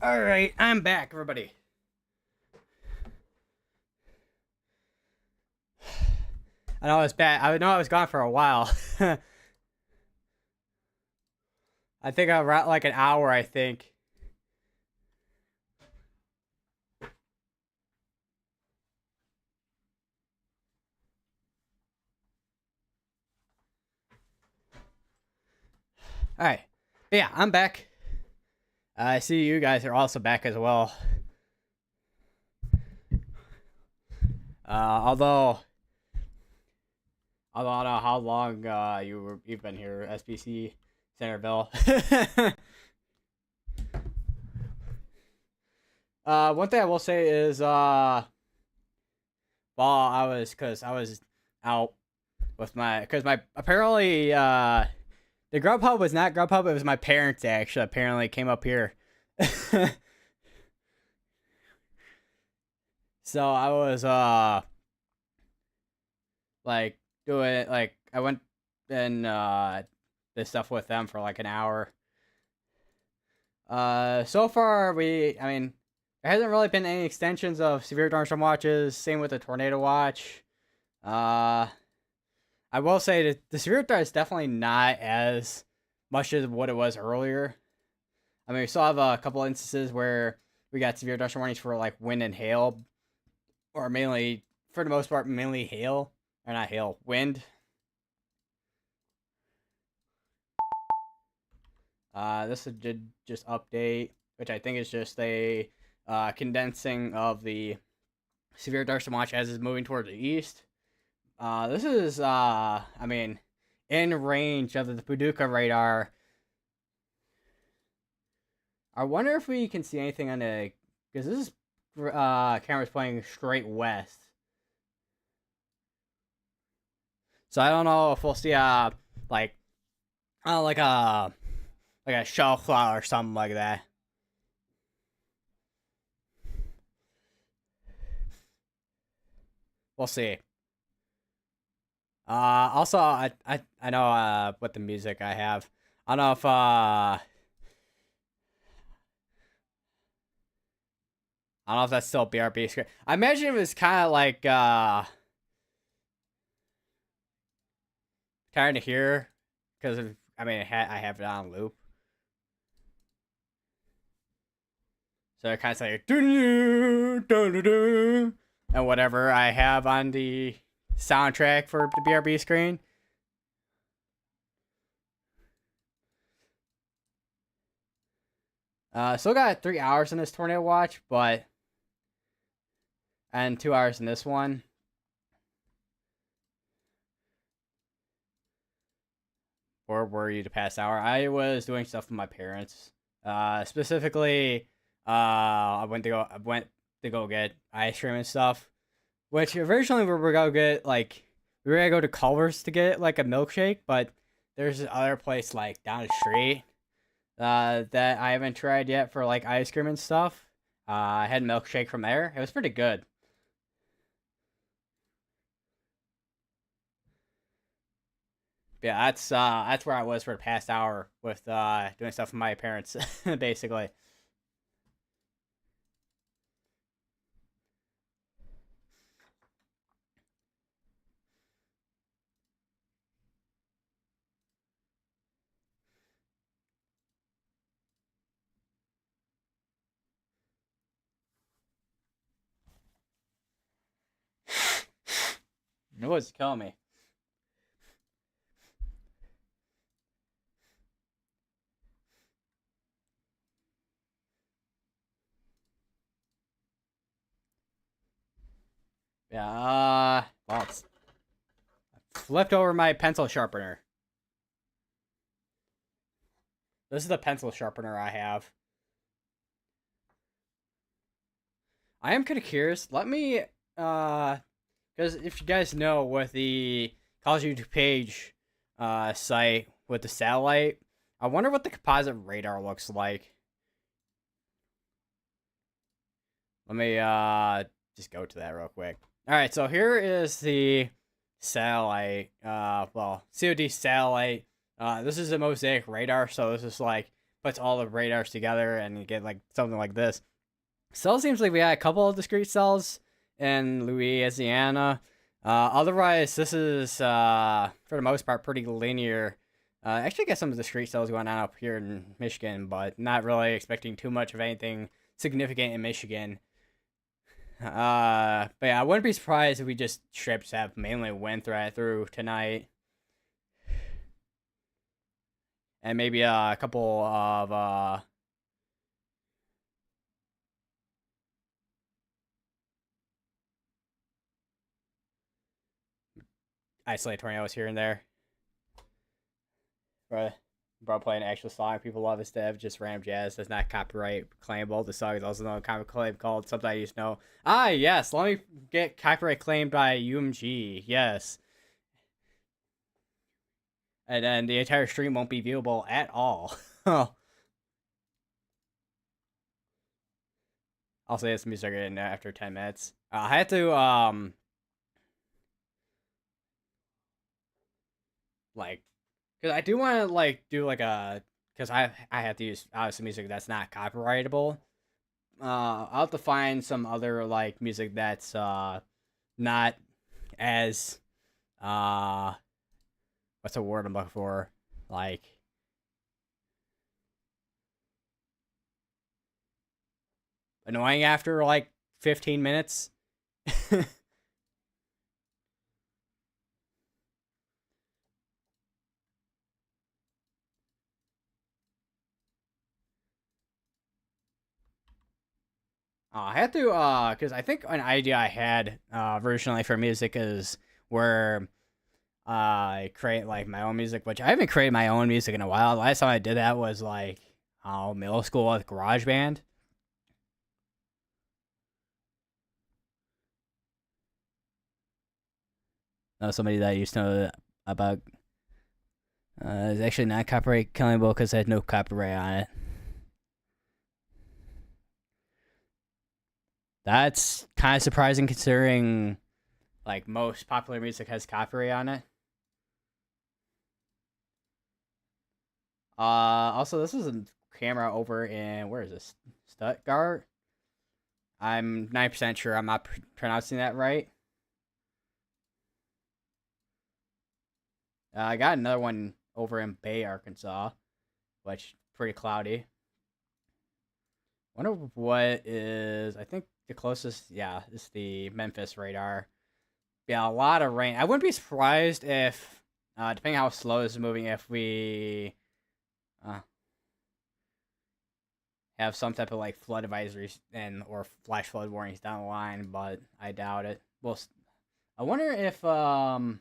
All right, I'm back, everybody. I know I was bad. I know I was gone for a while. I think around like an hour. I think. All right, but yeah, I'm back. I see you guys are also back as well. Although I don't know how long you've been here, SBC Centerville. One thing I will say is while I was out with my apparently the Grubhub was not Grubhub, it was my parents actually apparently came up here. So I was like doing like I went and did stuff with them for like an hour. So far I mean there hasn't really been any extensions of severe thunderstorm watches. Same with the tornado watch. I will say that the severe threat is definitely not as much as what it was earlier. I mean, we still have a couple instances where we got severe thunderstorm warnings for like wind and hail, or mainly, for the most part, mainly hail, or not hail, wind. This did just update, which I think is just a condensing of the severe thunderstorm watch as it's moving toward the east. This is, I mean, in range of the Paducah radar. I wonder if we can see anything on the, because this is, camera's pointing straight west. So I don't know if we'll see like a shell cloud or something like that. We'll see. Also, I know what the music I have. I don't know if I don't know if that's still BRB screen. I imagine it was kind of like kind of here, because I mean I have it on loop, so it kind of like and whatever I have on the soundtrack for the BRB screen. Still got 3 hours in this tornado watch, and 2 hours in this one. Or were you the past hour? I was doing stuff with my parents. Specifically, I went to go get ice cream and stuff. Which originally we were gonna get we were gonna go to Culver's to get like a milkshake, but there's this other place like down the street that I haven't tried yet for like ice cream and stuff. I had a milkshake from there. It was pretty good. Yeah, that's where I was for the past hour with doing stuff with my parents, basically. It was killing me. Yeah, well, it's flipped over my pencil sharpener. This is the pencil sharpener I have. I am kind of curious. Let me, because if you guys know, with the College YouTube page site with the satellite, I wonder what the composite radar looks like. Let me just go to that real quick. All right, so here is the satellite. Well, COD satellite. This is a mosaic radar, so this is like puts all the radars together, and you get like something like this. Cell seems like we got a couple of discrete cells in Louisiana. Otherwise, this is for the most part pretty linear. Actually, got some discrete cells going on up here in Michigan, but not really expecting too much of anything significant in Michigan. But yeah, I wouldn't be surprised if we just straight have mainly wind threat through tonight. And maybe a couple of isolated tornadoes here and there. Bro playing actual song people love instead of just random jazz. That's not copyright claimable. The song is also known common claim called Something I Used to Know. Ah, yes. Let me get copyright claimed by UMG. Yes. And then the entire stream won't be viewable at all. I'll say this music in after 10 minutes. I had to, like, because I do want to, like, do, like, because I have to use, obviously, music that's not copyrightable. I'll have to find some other, like, music that's, not as, what's a word I'm looking for? Like, annoying after, like, 15 minutes. I had to, because I think an idea I had originally for music is where I create like my own music, which I haven't created my own music in a while. The last time I did that was like, middle school with GarageBand. Somebody that I used to know about. It's actually not copyright claimable because I had no copyright on it. That's kind of surprising considering like most popular music has copyright on it. Also, this is a camera over in where is this? Stuttgart. I'm 9% sure I'm not pronouncing that right. I got another one over in Bay, Arkansas, which pretty cloudy. Wonder what is. I think the closest, yeah, is the Memphis radar. Yeah, a lot of rain. I wouldn't be surprised if, depending how slow this is moving, if we have some type of like flood advisories and or flash flood warnings down the line, but I doubt it. Well, I wonder if I'll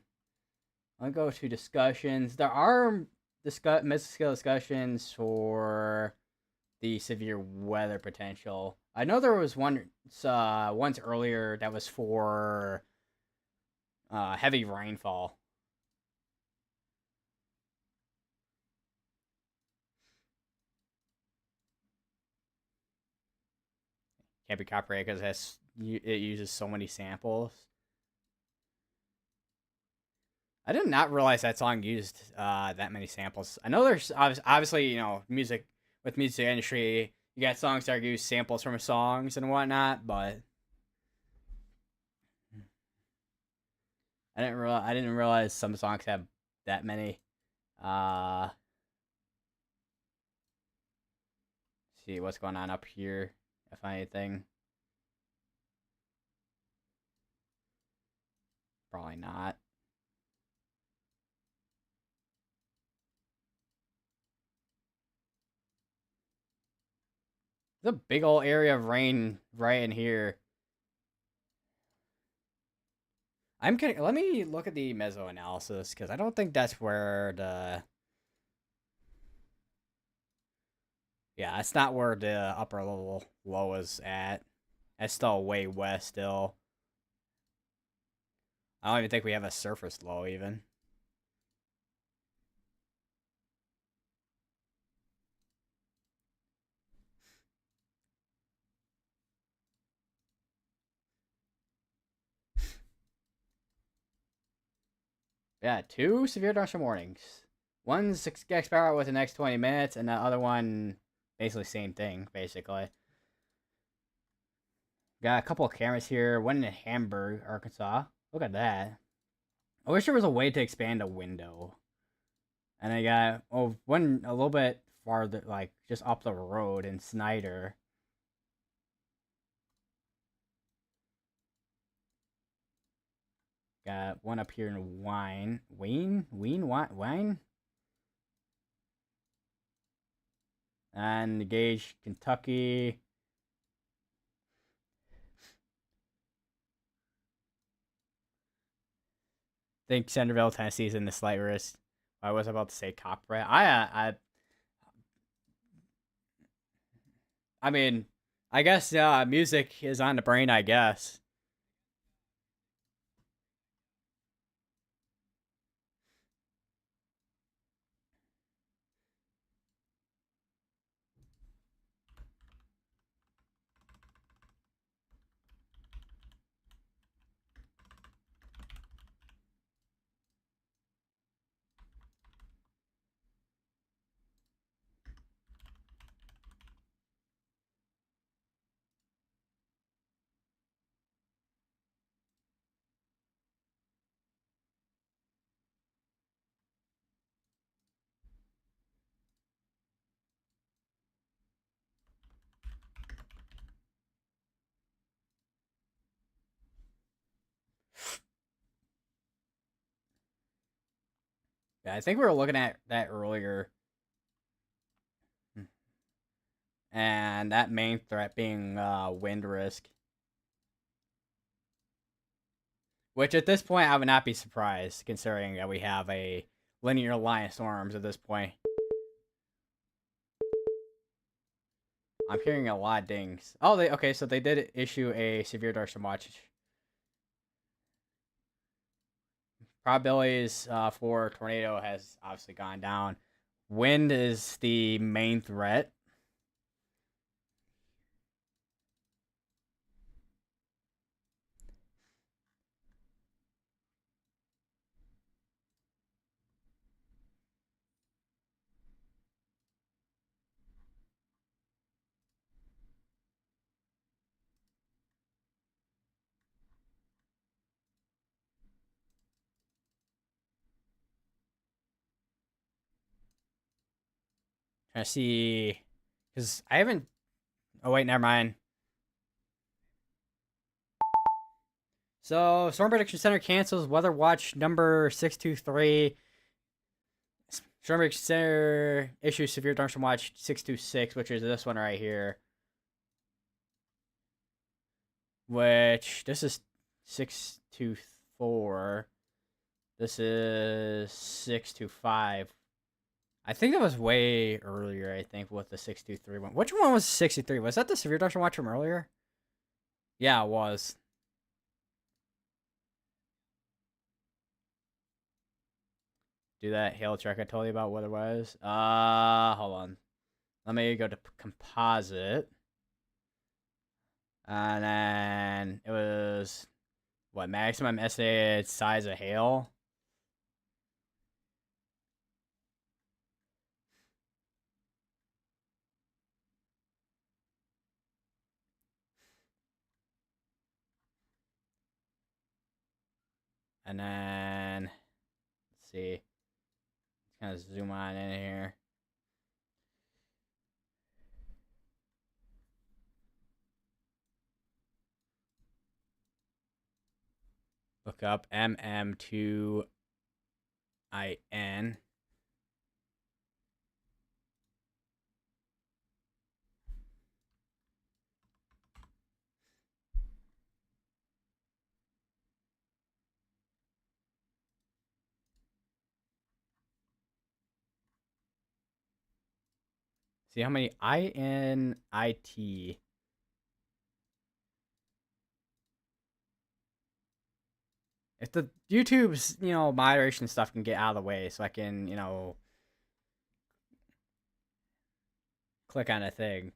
go to discussions. There are mid-scale discussions for the severe weather potential. I know there was once earlier that was for heavy rainfall. Can't be copyrighted because it uses so many samples. I did not realize that song used that many samples. I know there's obviously, you know, music with music industry, you got songs that use samples from songs and whatnot, but I didn't realize some songs have that many. See what's going on up here, if anything. Probably not. There's a big old area of rain right in here. I'm kidding. Let me look at the meso analysis because I don't think that's where the. Yeah, it's not where the upper level low is at. That's still way west still. I don't even think we have a surface low even. Yeah, 2 severe thunderstorm warnings. One's expire within the next 20 minutes, and the other one basically same thing, basically. Got a couple of cameras here. One in Hamburg, Arkansas. Look at that. I wish there was a way to expand a window. And I got one a little bit farther, like just up the road in Snyder. Got one up here in Wayne. And Gage, Kentucky. I think Centerville, Tennessee is in the slight risk. I was about to say Copyright. I mean, I guess music is on the brain. I guess. Yeah, I think we were looking at that earlier, and that main threat being wind risk. Which at this point I would not be surprised, considering that we have a linear line of storms at this point. I'm hearing a lot of dings. Oh, okay, so they did issue a severe thunderstorm watch. Probabilities for tornado has obviously gone down. Wind is the main threat. Trying to see, because I haven't. Oh wait, never mind. So Storm Prediction Center cancels Weather Watch number 623. Storm Prediction Center issues Severe Thunderstorm Watch 626, which is this one right here. Which this is 624. This is 625. I think that was way earlier, I think, with the 623 one. Which one was 63? Was that the Severe Thunderstorm Watch from earlier? Yeah, it was. Do that hail track I told you about what it was. Hold on. Let me go to composite. And then it was what maximum estimated size of hail. And then let's see. Let's kind of zoom on in here. look up MM2IN. See how many INIT. If the YouTube's, moderation stuff can get out of the way so I can, click on a thing.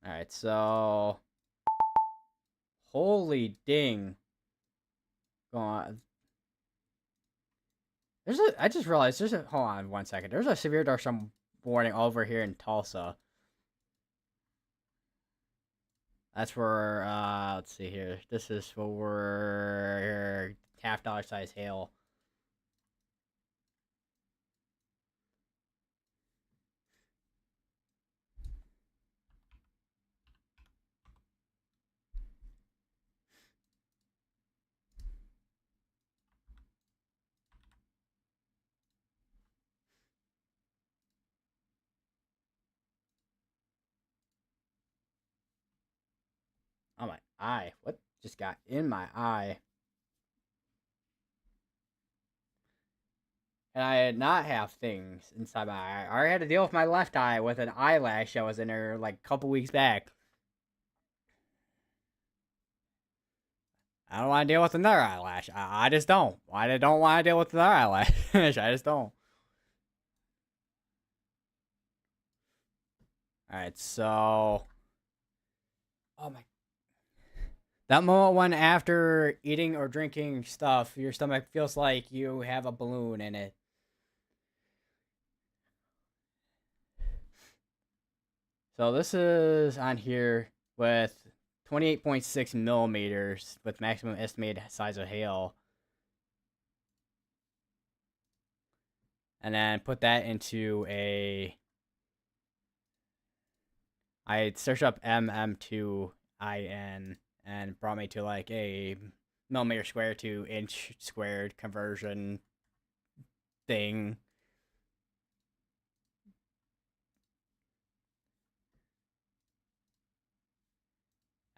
Alright, so holy ding. Go on. I just realized hold on 1 second. There's a severe thunderstorm warning over here in Tulsa. That's where, let's see here. This is for $half size hail. Oh, my eye. What just got in my eye? And I did not have things inside my eye. I already had to deal with my left eye with an eyelash that was in there like a couple weeks back. I don't want to deal with another eyelash. I just don't. I don't want to deal with another eyelash. I just don't. Alright, so. Oh my. That moment when after eating or drinking stuff, your stomach feels like you have a balloon in it. So this is on here with 28.6 millimeters with maximum estimated size of hail. And then put that into a... I searched up MM2IN and brought me to like a millimeter square to inch squared conversion thing.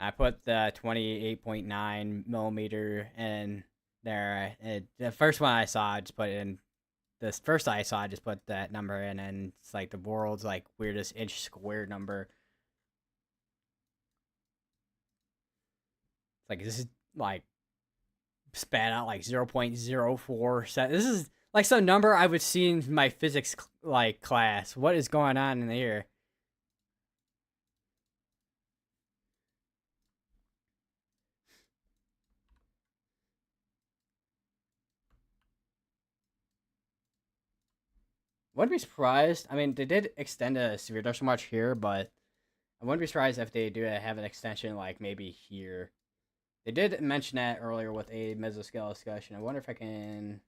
I put the 28.9 millimeter in there. The first one I saw, I just put in. This first I saw, I just put that number in, and it's like the world's like weirdest inch square number. It's like this is like spat out like 0.04. This is like some number I would see in my physics like class. What is going on in here? Wouldn't be surprised. I mean, they did extend a severe thunderstorm watch here, but I wouldn't be surprised if they do have an extension like maybe here. They did mention that earlier with a mesoscale discussion. I wonder if I can...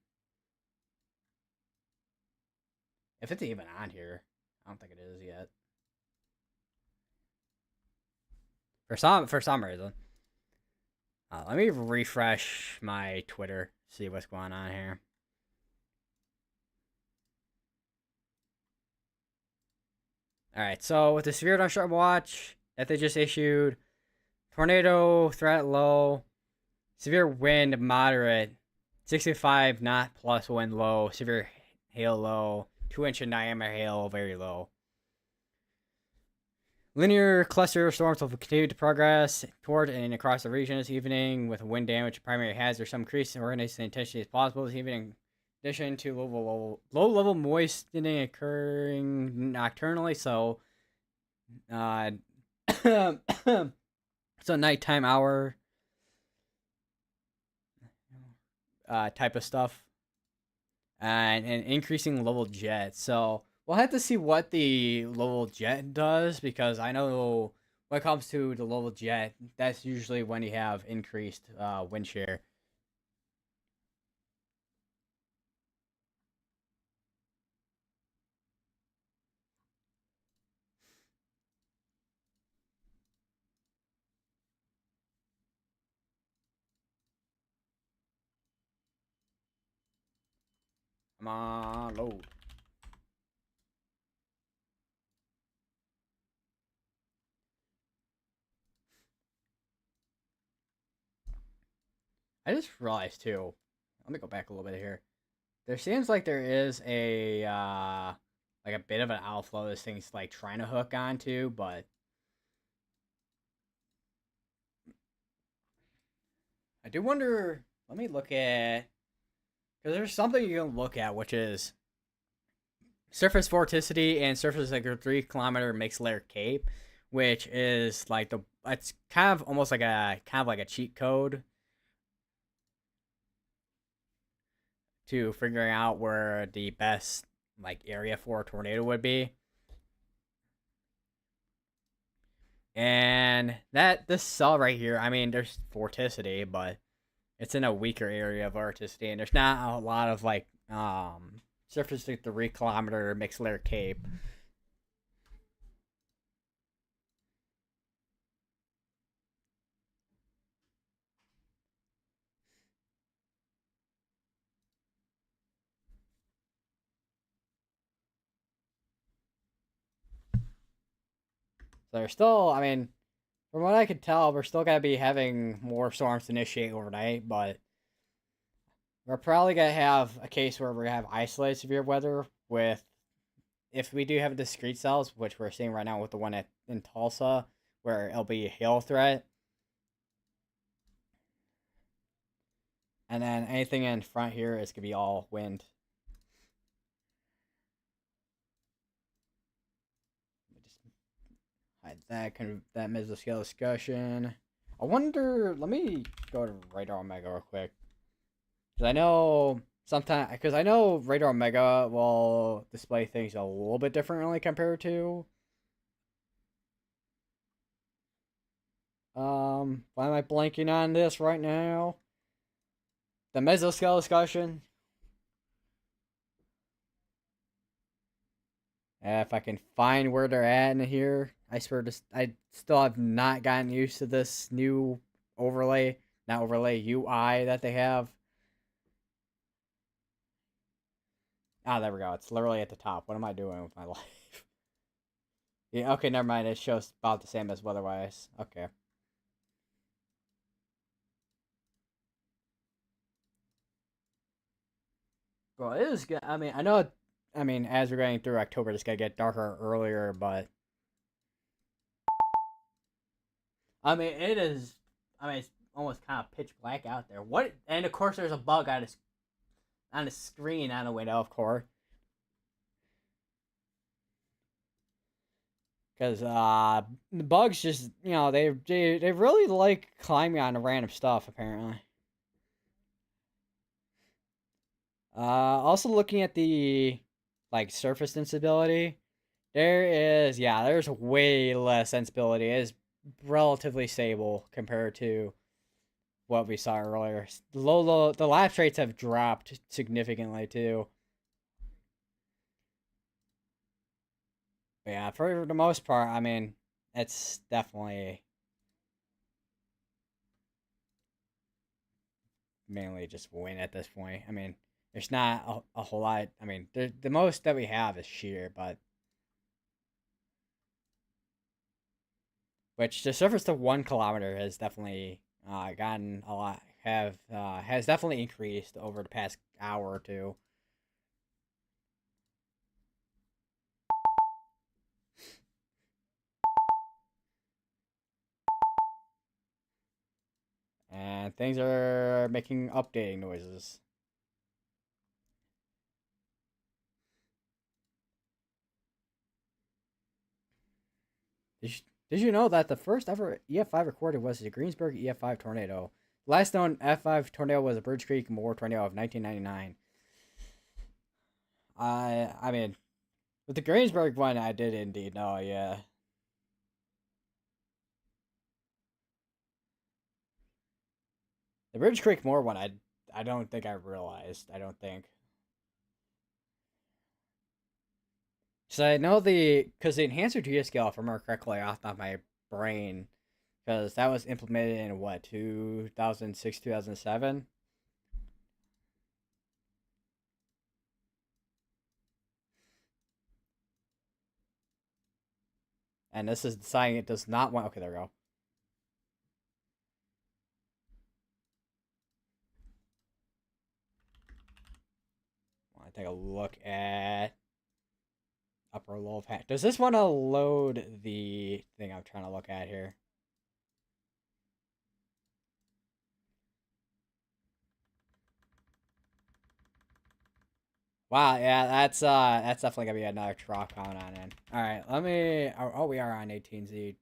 If it's even on here. I don't think it is yet. For some reason. Let me refresh my Twitter, see what's going on here. Alright, so with the severe thunderstorm watch that they just issued, tornado threat low, severe wind moderate, 65 knot plus wind low, severe hail low, 2-inch in diameter hail very low. Linear cluster storms will continue to progress toward and across the region this evening with wind damage primary hazard. Some increase in organization intensity is possible this evening. In addition to low level moistening occurring nocturnally, so it's a nighttime hour type of stuff, and increasing level jet. So we'll have to see what the level jet does, because I know when it comes to the level jet, that's usually when you have increased wind shear. Come on, load. I just realized too. Let me go back a little bit here. There seems like there is a like a bit of an outflow this thing's like trying to hook onto, but I do wonder. Let me look at because there's something you can look at, which is surface vorticity and surface like a 3 kilometer mixed layer cape, which is like the it's kind of almost like a cheat code to figuring out where the best like area for a tornado would be. And that this cell right here, I mean, there's vorticity, but it's in a weaker area of vorticity, and there's not a lot of like surface to 3 kilometer mixed layer cape. So they're still, I mean, from what I could tell, we're still gonna be having more storms to initiate overnight, but we're probably gonna have a case where we have isolated severe weather with if we do have discrete cells, which we're seeing right now with the one in Tulsa, where it'll be a hail threat, and then anything in front here is gonna be all wind. Just hide that that mesoscale discussion. I wonder. Let me go to Radar Omega real quick, because I know sometimes because I know Radar Omega will display things a little bit differently compared to why am I blanking on this right now? The mesoscale discussion. If I can find where they're at in here, I swear I still have not gotten used to this new overlay, not overlay UI that they have. Ah, there we go. It's literally at the top. What am I doing with my life? Yeah, okay, never mind. It shows about the same as weatherwise. Okay. Well, it is good. I mean, I know. I mean, as we're going through October, it's gonna get darker earlier, but I mean, it is. I mean, it's almost kind of pitch black out there. What? And of course, there's a bug on the screen on the window, of course, because the bugs just they really like climbing on random stuff apparently. Also looking at the like surface instability, there's way less instability. It is relatively stable compared to what we saw earlier. The lapse rates have dropped significantly too. But yeah, for the most part, I mean, it's definitely mainly just win at this point. I mean, there's not a whole lot. I mean, the most that we have is shear, but which the surface to 1 kilometer has definitely gotten a lot. Has definitely increased over the past hour or two. And things are making updating noises. Did you, did you know that the first ever EF5 recorded was the Greensburg EF5 tornado? The last known F5 tornado was a Birch Creek Moore tornado of 1999. I mean, with the Greensburg one, I did indeed know, yeah. The Birch Creek Moore one, I don't think I realized. I don't think. So I know because the enhancer G scale, if I remember correctly, off the top of my brain, because that was implemented in what 2006, 2007. And this is deciding it does not want. Okay, there we go. I want to take a look at upper low pack. Does this want to load the thing I'm trying to look at here? Wow, yeah, that's definitely gonna be another trough coming on in. All right, let me. Oh, we are on 18Z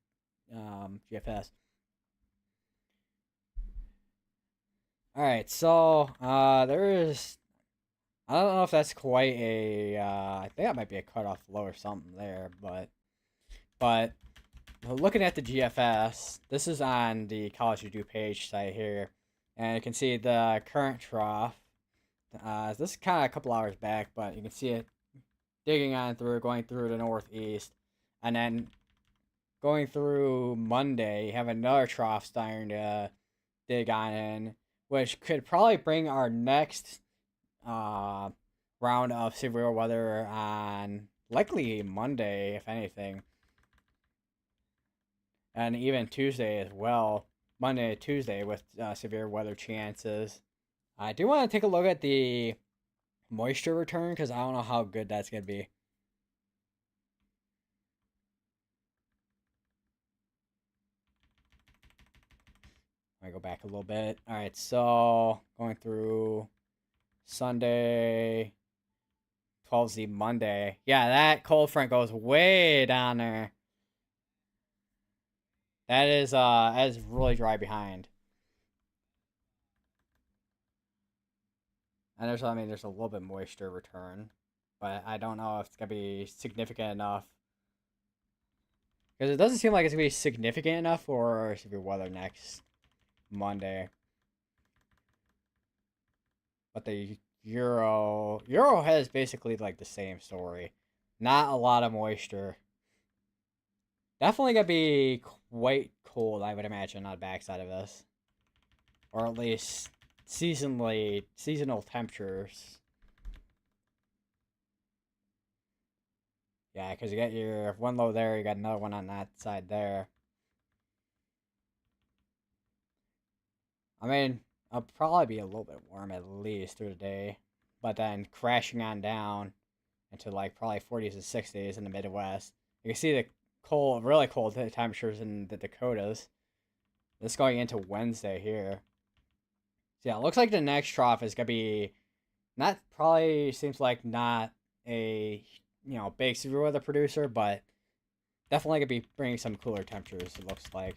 GFS. All right, so there is. I don't know if that's quite a. I think that might be a cutoff low or something there, but looking at the GFS, this is on the College to Do page site here, and you can see the current trough. This is kind of a couple hours back, but you can see it digging on through, going through the northeast, and then going through Monday, you have another trough starting to dig on in, which could probably bring our next round of severe weather on likely Monday, if anything, and even Tuesday as well. Monday, Tuesday with severe weather chances. I do want to take a look at the moisture return because I don't know how good that's gonna be. I go back a little bit. All right, so going through Sunday, 12Z Monday. Yeah, that cold front goes way down there. That is really dry behind. And there's there's a little bit moisture return, but I don't know if it's gonna be significant enough. Because it doesn't seem like it's gonna be significant enough for severe weather next Monday. But the Euro has basically like the same story. Not a lot of moisture. Definitely gonna be quite cold, I would imagine, on the backside of this. Or at least seasonal temperatures. Yeah, because you got your one low there, you got another one on that side there. I mean, I'll probably be a little bit warm at least through the day, but then crashing on down into like probably 40s and 60s in the Midwest. You can see the cold, really cold temperatures in the Dakotas. This going into Wednesday here. So yeah, it looks like the next trough is gonna be not probably seems like not a big severe weather producer, but definitely gonna be bringing some cooler temperatures. It looks like.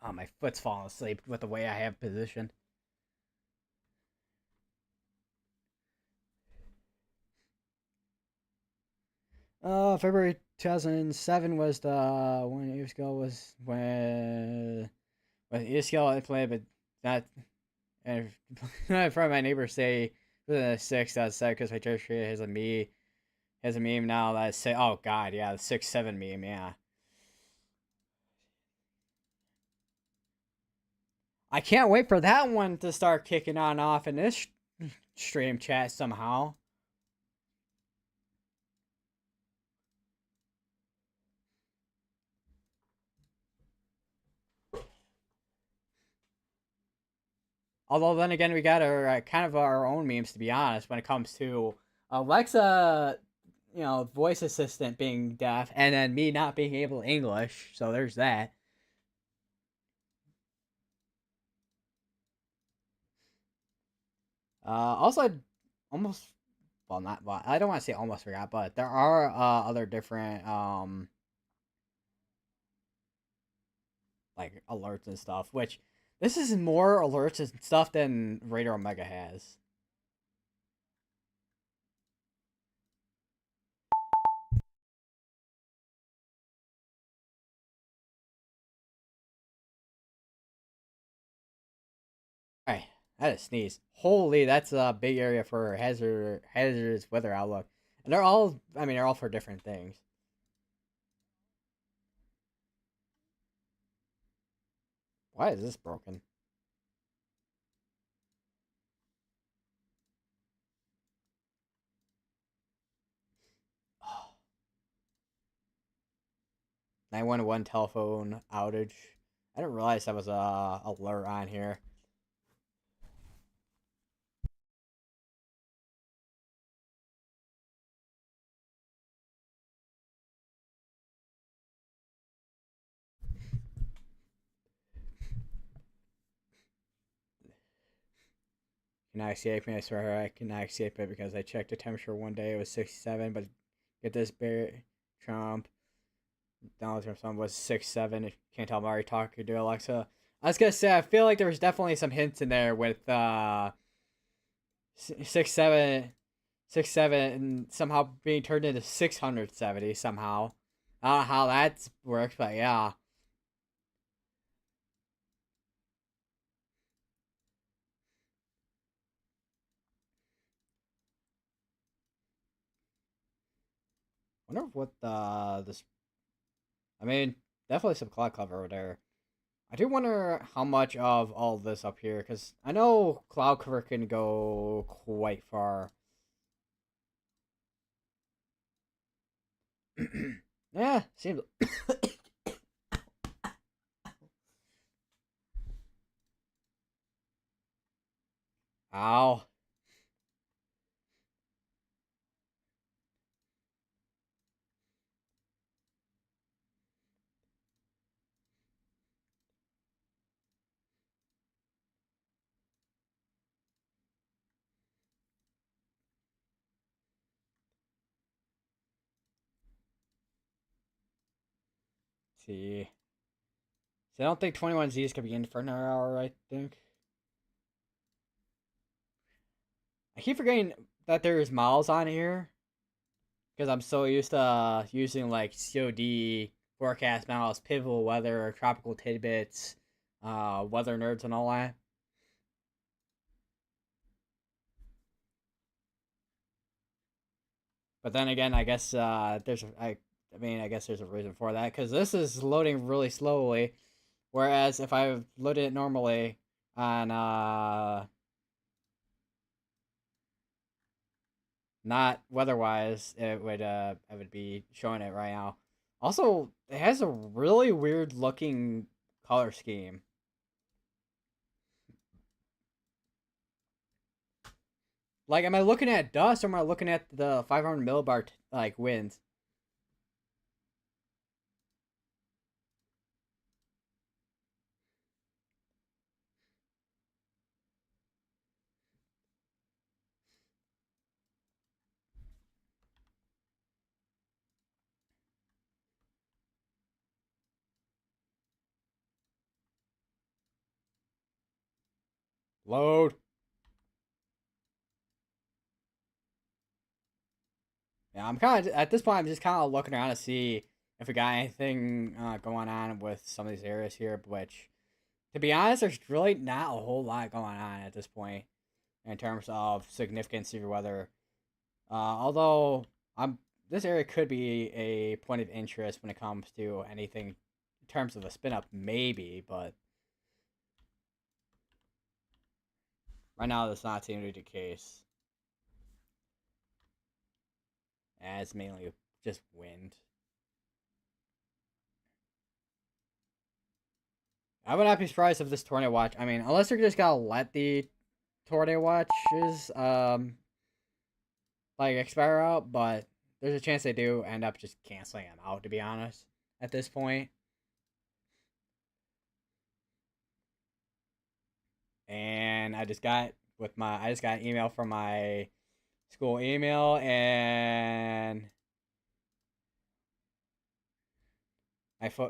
Oh, my foot's falling asleep with the way I have positioned. February 2007 was the when ESCO was when ESCO played, but not. And from my neighbors say it was a 6 out of 7 because my church has a meme now that say, oh god, yeah, the 6-7 meme, yeah. I can't wait for that one to start kicking on off in this stream chat somehow. Although then again, we got our kind of our own memes to be honest when it comes to Alexa, voice assistant being deaf, and then me not being able English. So there's that. Also, I almost well not well I don't want to say almost forgot, but there are other different like alerts and stuff. Which this is more alerts and stuff than Radar Omega has. Alright, that is sneeze. Holy, that's a big area for hazardous weather outlook. And they're all for different things. Why is this broken? 911 telephone outage. I didn't realize that was a alert on here. Cannot escape me. I swear I cannot escape it because I checked the temperature one day. It was 67, but get this, Trump. Donald Trump's son was 6'7". Can't tell I'm already talking to Alexa. I was gonna say I feel like there was definitely some hints in there with 6'7", 6'7", and somehow being turned into 670 somehow. I don't know how that works, but yeah. Wonder what this. I mean, definitely some cloud cover over there. I do wonder how much of all this up here, because I know cloud cover can go quite far. Yeah, seems. Ow. See. So I don't think 21Z's could be in for another hour, I think. I keep forgetting that there's miles on here. Because I'm so used to using like COD, forecast miles, pivotal weather, tropical tidbits, weather nerds, and all that. But then again, I guess I mean, I guess there's a reason for that because this is loading really slowly. Whereas if I load it normally on not weather-wise, it would be showing it right now. Also, it has a really weird looking color scheme. Like, am I looking at dust or am I looking at the 500 millibar like winds? Load. Yeah, I'm kind of at this point. I'm just kind of looking around to see if we got anything going on with some of these areas here. Which, to be honest, there's really not a whole lot going on at this point in terms of significant severe weather. Although I'm this area could be a point of interest when it comes to anything in terms of a spin up, maybe, but right now that's not seem to be the case. As mainly just wind. I would not be surprised if this tornado watch. I mean, unless they're just gonna let the tornado watches like expire out, but there's a chance they do end up just canceling them out. To be honest, at this point. And I just got an email from my school email, and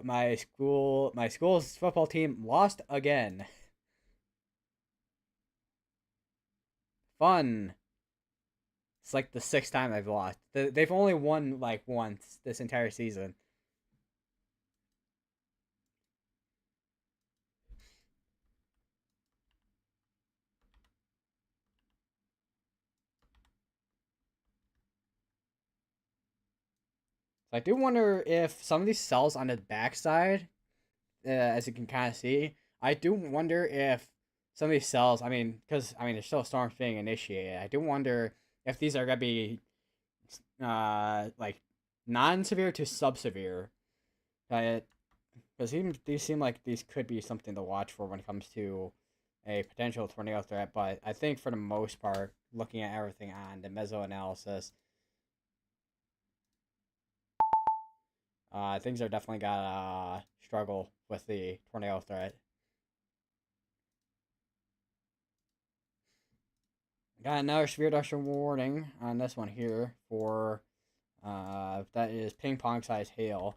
my school's football team lost again. Fun. It's like the sixth time they've lost. They've only won like once this entire season. So I do wonder if some of these cells on the backside, as you can kind of see, I do wonder if some of these cells, because there's still storms being initiated. I do wonder if these are gonna be like non-severe to sub-severe. Because these seem like these could be something to watch for when it comes to a potential tornado threat. But I think for the most part, looking at everything on the mesoanalysis, things are definitely gonna struggle with the tornado threat. Got another severe dust warning on this one here for that is ping pong size hail.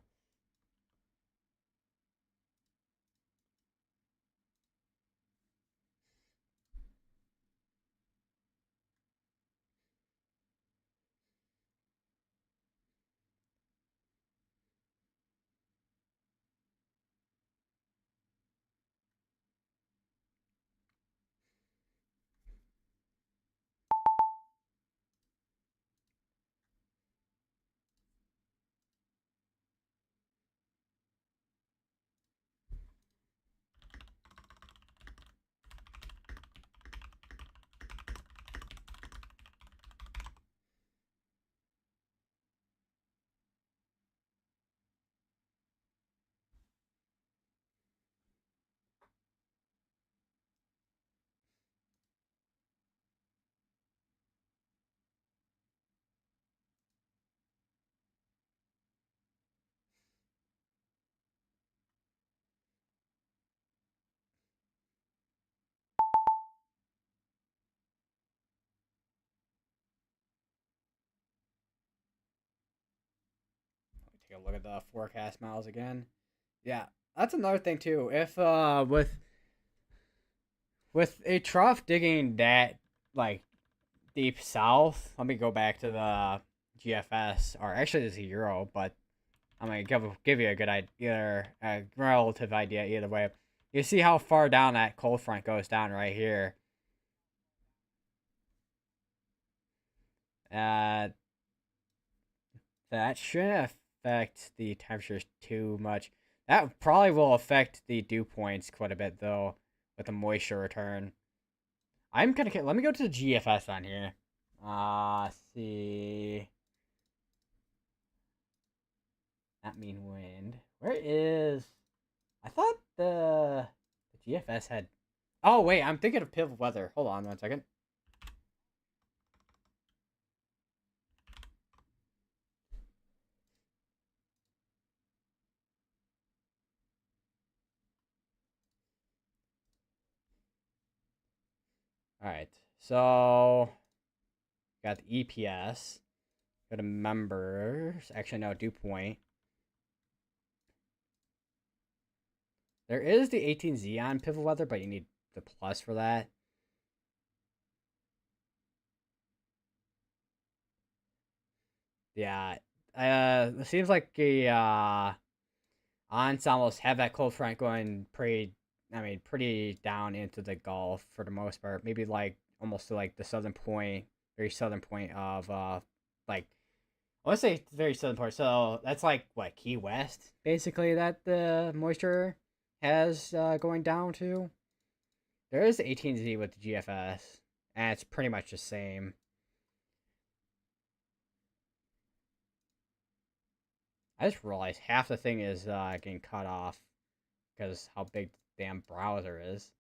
Take a look at the forecast models again. Yeah, that's another thing too. If with a trough digging that like deep south, let me go back to the GFS or actually it's a Euro, but I'm gonna give you a good idea, a relative idea either way. You see how far down that cold front goes down right here. Uh, that shouldn't affect the temperatures too much. That probably will affect the dew points quite a bit though, with the moisture return. I'm gonna let me go to the GFS on here. See. Not mean wind. Where is? I thought the GFS had. Oh wait, I'm thinking of pivot weather. Hold on 1 second. All right, so got the EPS. Go to members. Actually, no, dew point. There is the 18Z on pivot weather, but you need the plus for that. Yeah, it seems like the ensembles have that cold front going pretty. I mean, pretty down into the Gulf for the most part. Maybe like almost to like the southern point, very southern point of like I want to say very southern part. So that's like what Key West, basically that the moisture has going down to. There is 18Z with the GFS, and it's pretty much the same. I just realized half the thing is getting cut off because how big the damn browser is.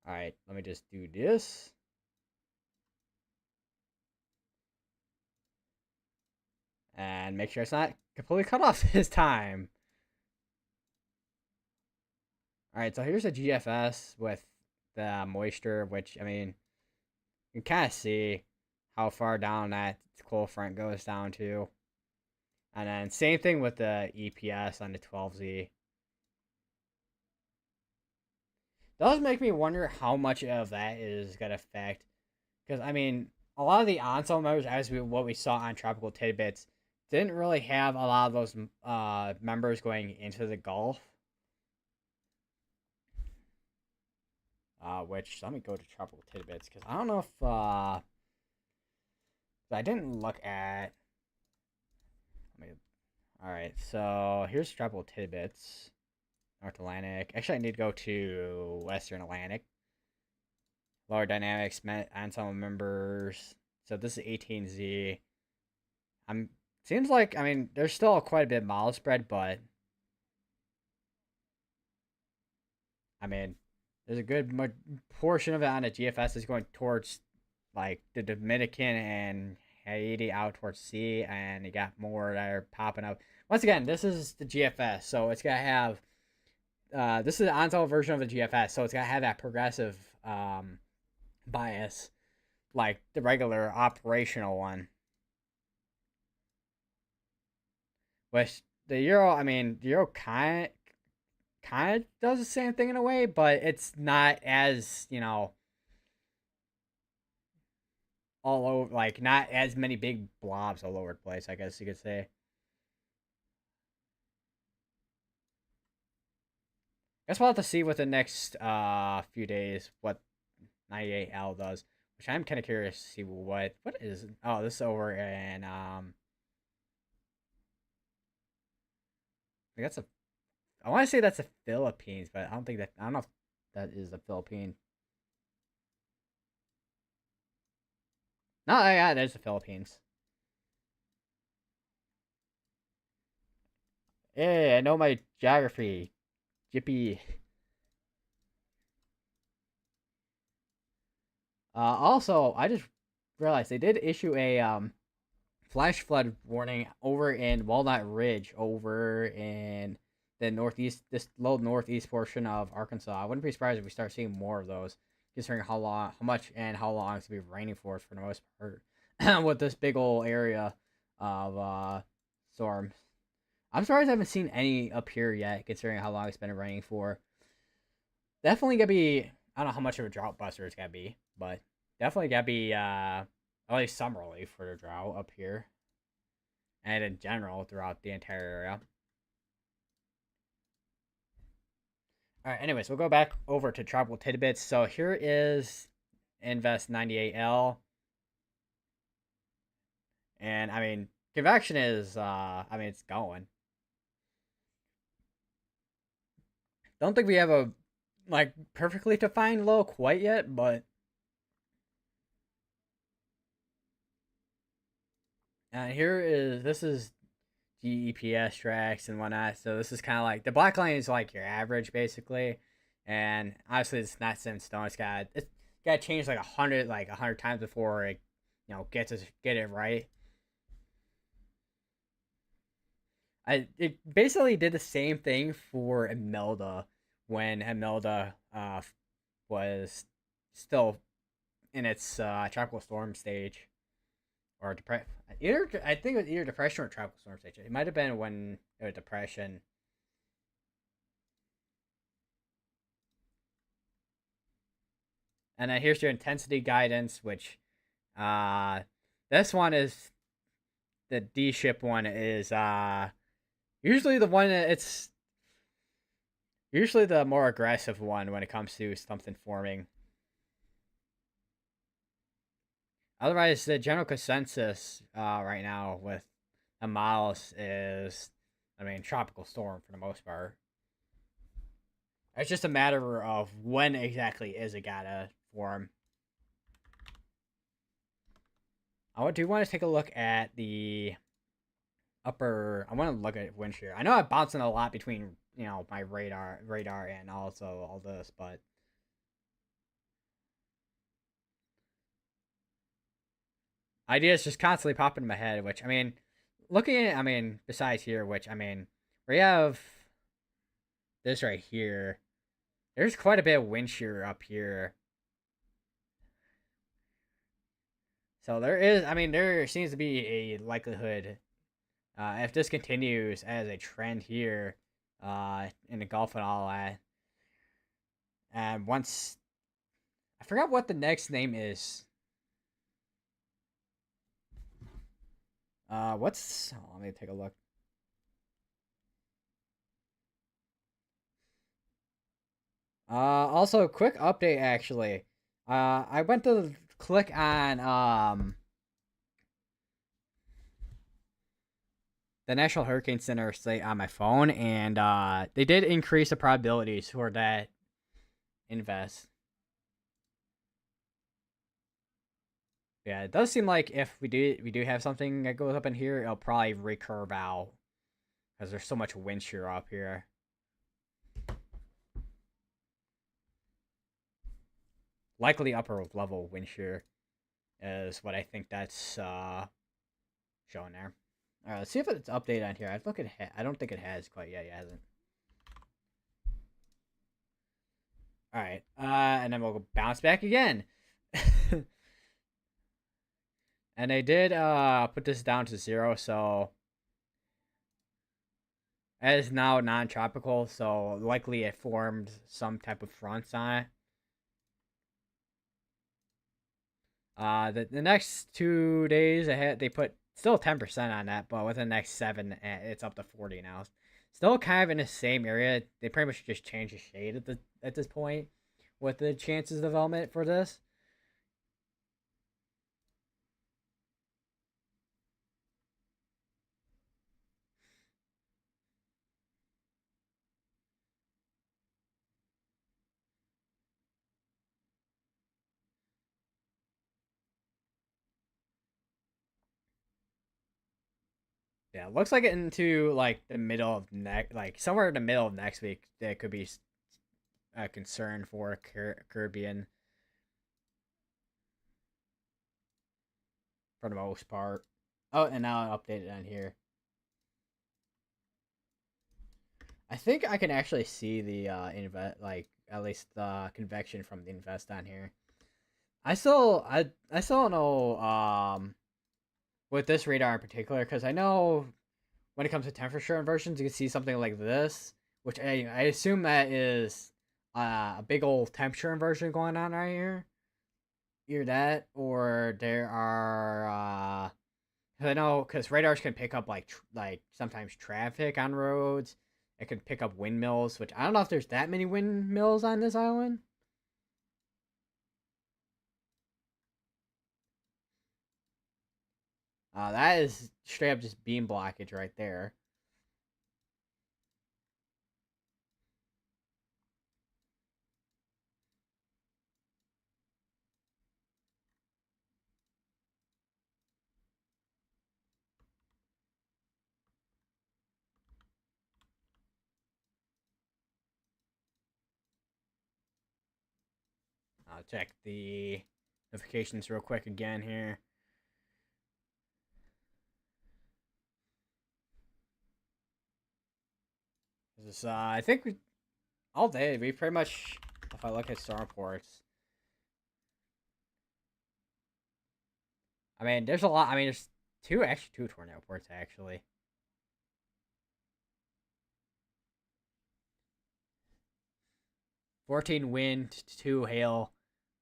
All right, let me just do this. And make sure it's not completely cut off this time. All right, so here's a GFS with the moisture, which, I mean, you can kind of see how far down that cold front goes down to. And then same thing with the EPS on the 12Z. Does make me wonder how much of that is going to affect. Because, I mean, a lot of the ensemble members, what we saw on Tropical Tidbits, didn't really have a lot of those members going into the Gulf. Which, let me go to Tropical Tidbits, because I don't know if, I didn't look at, alright, so here's Tropical Tidbits, North Atlantic. Actually, I need to go to Western Atlantic. Lower Dynamics, ensemble members. So this is 18Z. I'm seems like there's still quite a bit of miles spread, but I mean there's a good portion of it on the GFS is going towards like the Dominican and Haiti out towards sea, and you got more that are popping up. Once again, this is the GFS, so it's gonna have this is an on version of the GFS, so it's gonna have that progressive bias like the regular operational one. Which the Euro, the Euro kind of does the same thing in a way, but it's not as all over, like not as many big blobs all over the place. I guess you could say. Guess we'll have to see what the next few days what 98L does, which I'm kind of curious to see what is. Oh, this is over in I think that's a. I want to say that's the Philippines, but I don't know if that is the Philippines. No, yeah, there's the Philippines. Yeah, I know my geography. Jippy. Also, I just realized they did issue a flash flood warning over in Walnut Ridge, over in the northeast, this low northeast portion of Arkansas. I wouldn't be surprised if we start seeing more of those, considering how much, and how long it's gonna be raining for the most part, with this big old area of storms. I'm surprised I haven't seen any up here yet, considering how long it's been raining for. Definitely gonna be. I don't know how much of a drought buster it's gonna be, but definitely gotta be at least some relief for the drought up here, and in general throughout the entire area. All right. Anyways, we'll go back over to tropical tidbits. So here is Invest 98L, and convection is it's going. Don't think we have a like perfectly defined low quite yet, but here is this is GEPS tracks and whatnot. So this is kind of like the black line is like your average basically, and obviously it's not set in stone. It's got to change like a hundred times before it get it right. It basically did the same thing for Imelda when Imelda was still in its tropical storm stage, or either I think it was either depression or tropical storm stage. It might have been when it was depression. And then here's your intensity guidance, which uh this one is the D ship one is usually the one that it's usually the more aggressive one when it comes to something forming. Otherwise, the general consensus right now with the models is, tropical storm for the most part. It's just a matter of when exactly is it gotta form. I do want to take a look at the upper. I want to look at wind shear. I know I'm bouncing a lot between my radar, and also all this, but ideas just constantly pop in my head. Which looking at besides here, which we have this right here. There's quite a bit of wind shear up here. So there seems to be a likelihood, if this continues as a trend here, in the Gulf and all that, and once I forgot what the next name is. Let me take a look. Also, quick update actually. I went to click on the National Hurricane Center site on my phone, and they did increase the probabilities for that invest. Yeah, it does seem like if we do have something that goes up in here, it'll probably recurve out because there's so much wind shear up here. Likely upper level wind shear is what I think that's showing there. All right, let's see if it's updated on here. I look at I don't think it has quite yet. It hasn't. All right, and then we'll bounce back again. And they did put this down to 0, so it is now non-tropical. So likely it formed some type of fronts on it. The next 2 days ahead, they put still 10% on that, but within the next 7, it's up to 40 now. Still kind of in the same area. They pretty much just changed the shade at this point with the chances of development for this. Yeah, looks like into like the middle of like somewhere in the middle of next week, there could be a concern for Caribbean for the most part. Oh, and now I updated on here. I think I can actually see the invest, like at least the convection from the invest on here. I still don't know with this radar in particular because I know when it comes to temperature inversions you can see something like this, which I assume that is a big old temperature inversion going on right here. Either that or there are 'cause I know because radars can pick up like sometimes traffic on roads. It can pick up windmills, which I don't know if there's that many windmills on this island. That is straight up just beam blockage right there. I'll check the notifications real quick again here. This I think all day we pretty much, if I look at storm reports, I mean there's a lot. I mean there's two tornado reports actually. 14 wind, 2 hail.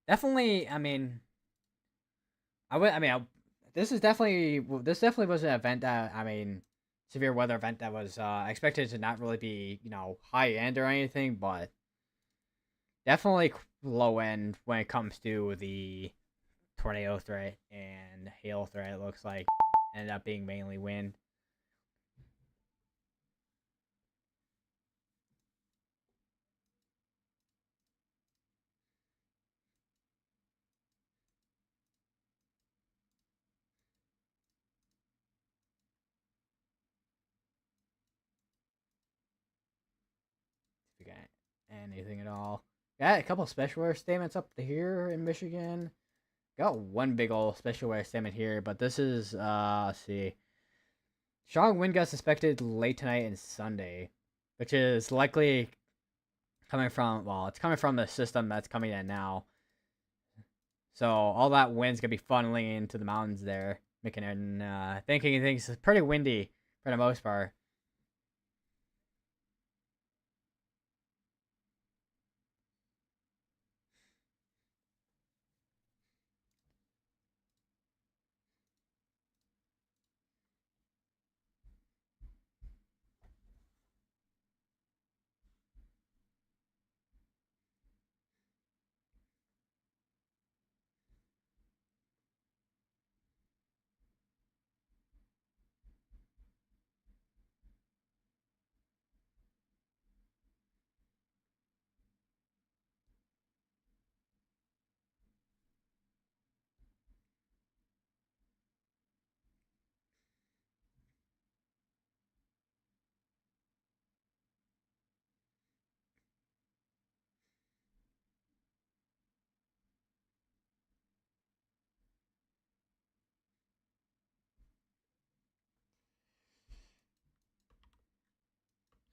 Definitely, I mean, I would. I mean, this definitely was an event that I mean, severe weather event that was expected to not really be high end or anything, but definitely low end when it comes to the tornado threat and hail threat. It looks like ended up being mainly wind. If you got anything at all, got a couple special weather statements up here in Michigan. Got one big old special weather statement here, but this is let's see. Strong wind gusts expected late tonight and Sunday, which is likely coming from it's coming from the system that's coming in now. So all that wind's gonna be funneling into the mountains there, making it thinking things pretty windy for the most part.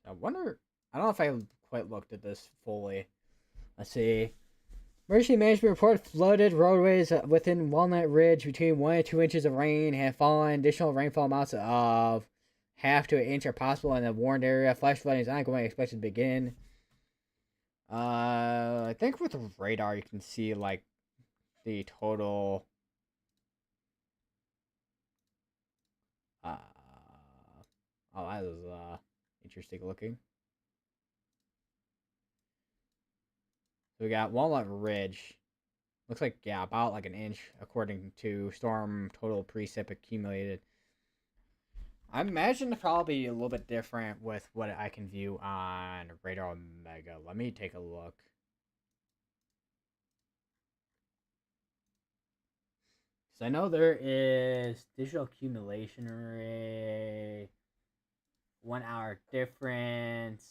I wonder. I don't know if I quite looked at this fully. Let's see. Emergency management report: flooded roadways within Walnut Ridge. Between 1 and 2 inches of rain have fallen. Additional rainfall amounts of half to an inch are possible in the warned area. Flash flooding is ongoing, expected to begin. I think with the radar you can see like the total. Uh, oh, that is interesting looking. So we got Walnut Ridge. Looks like, yeah, about like an inch according to storm total precip accumulated. I imagine it's probably a little bit different with what I can view on Radar Omega. Let me take a look. Because I know there is digital accumulation rate, 1 hour difference,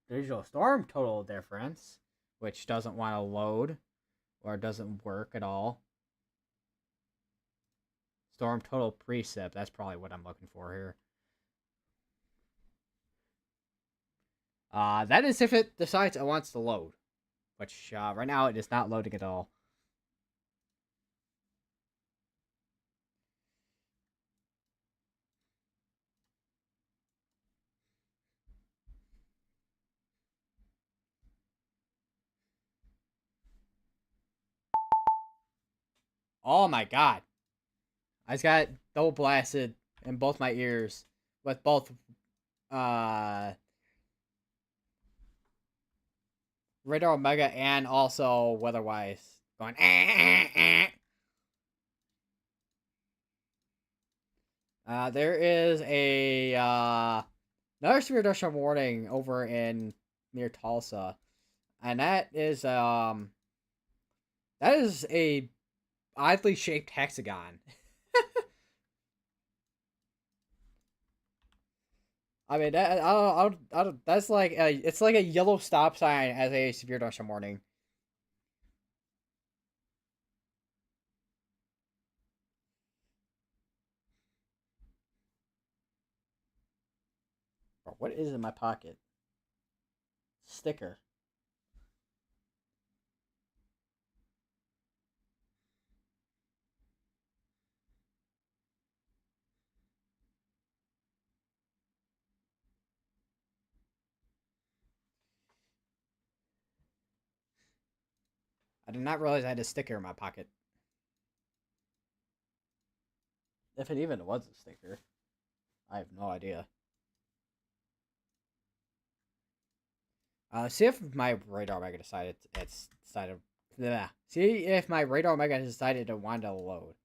digital storm total difference, which doesn't want to load or doesn't work at all. Storm total precip, that's probably what I'm looking for here. That is if it decides it wants to load, which right now it is not loading at all. Oh my god. I just got double blasted in both my ears with both uh Radar Omega and also Weatherwise going there is a another severe thunderstorm warning over in near Tulsa. And that is a oddly shaped hexagon. I mean, that's like it's like a yellow stop sign as a severe thunderstorm warning. Bro, what is in my pocket? Sticker. I did not realize I had a sticker in my pocket. If it even was a sticker, I have no idea. See if my radar mega decided it's decided. Yeah. See if my radar mega decided to want to load.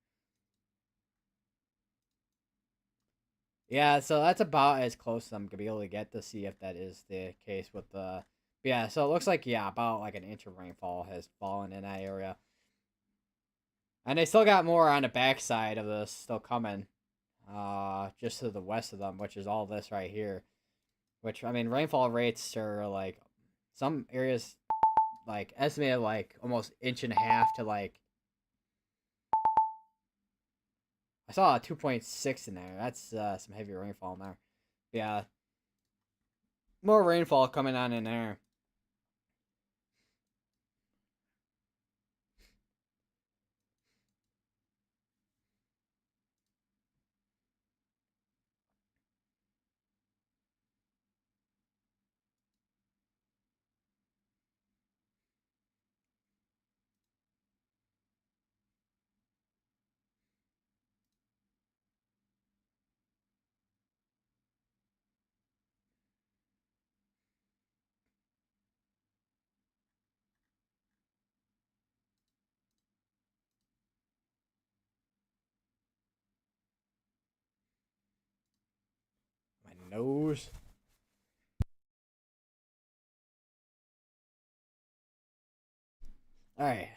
Yeah, so that's about as close as I'm gonna be able to get to see if that is the case with the. Yeah, so it looks like yeah, about like an inch of rainfall has fallen in that area, and they still got more on the backside of this still coming, just to the west of them, which is all this right here. Which I mean, rainfall rates are like some areas like estimated like almost inch and a half to like I saw a 2.6 in there. That's some heavy rainfall in there. Yeah, more rainfall coming on in there. My nose. All right.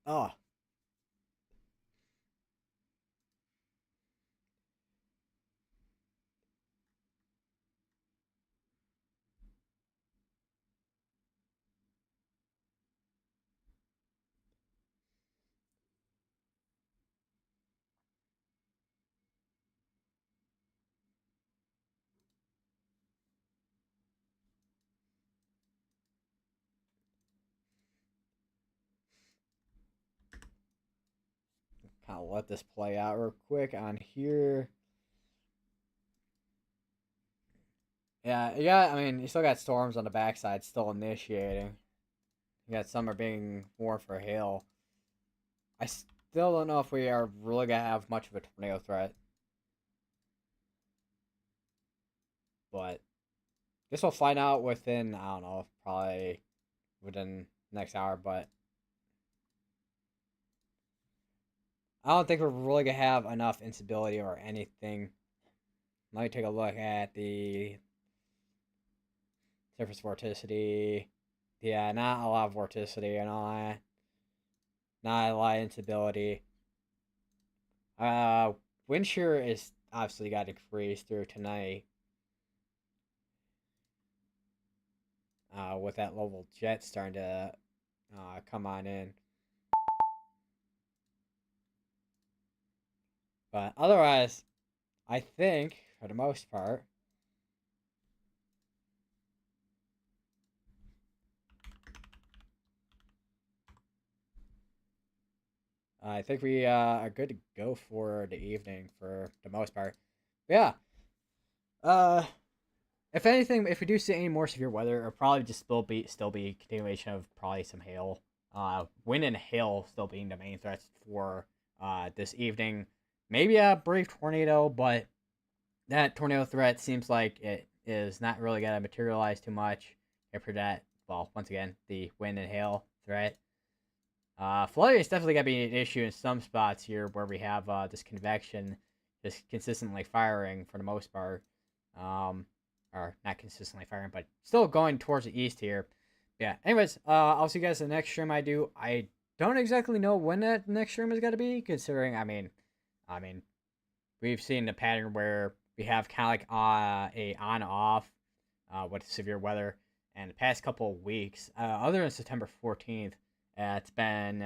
Oh. Kind of let this play out real quick on here. Yeah, I mean, you still got storms on the backside still initiating. You got summer being warned for hail. I still don't know if we are really gonna have much of a tornado threat, but guess we'll find out within, I don't know, probably within next hour. But I don't think we're really gonna have enough instability or anything. Let me take a look at the surface vorticity. Yeah, not a lot of vorticity and all that. Not a lot of instability. Wind shear is obviously got to decrease through tonight. With that level jet starting to come on in. But otherwise, I think for the most part, I think we are good to go for the evening for the most part. But yeah. Uh, if anything, if we do see any more severe weather, it'll probably just still be continuation of probably some hail. Wind and hail still being the main threats for this evening. Maybe a brief tornado, but that tornado threat seems like it is not really gonna materialize too much. After that, well, once again, the wind and hail threat. Flooding is definitely gonna be an issue in some spots here where we have this convection just consistently firing for the most part. Um, or not consistently firing, but still going towards the east here. Yeah. Anyways, I'll see you guys in the next stream I do. I don't exactly know when that next stream is gonna be, considering I mean, we've seen the pattern where we have kind of like a on off with severe weather, and the past couple of weeks, other than September 14th, it's been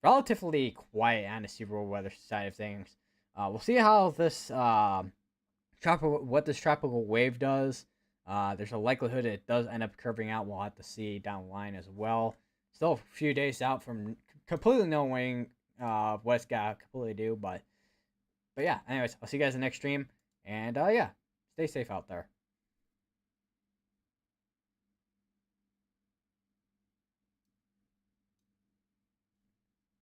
relatively quiet on the severe weather side of things. We'll see how this what this tropical wave does. There's a likelihood it does end up curving out. We'll have to see down the line as well. Still a few days out from completely knowing what it's got to completely do, but yeah. Anyways, I'll see you guys in the next stream, and yeah, stay safe out there.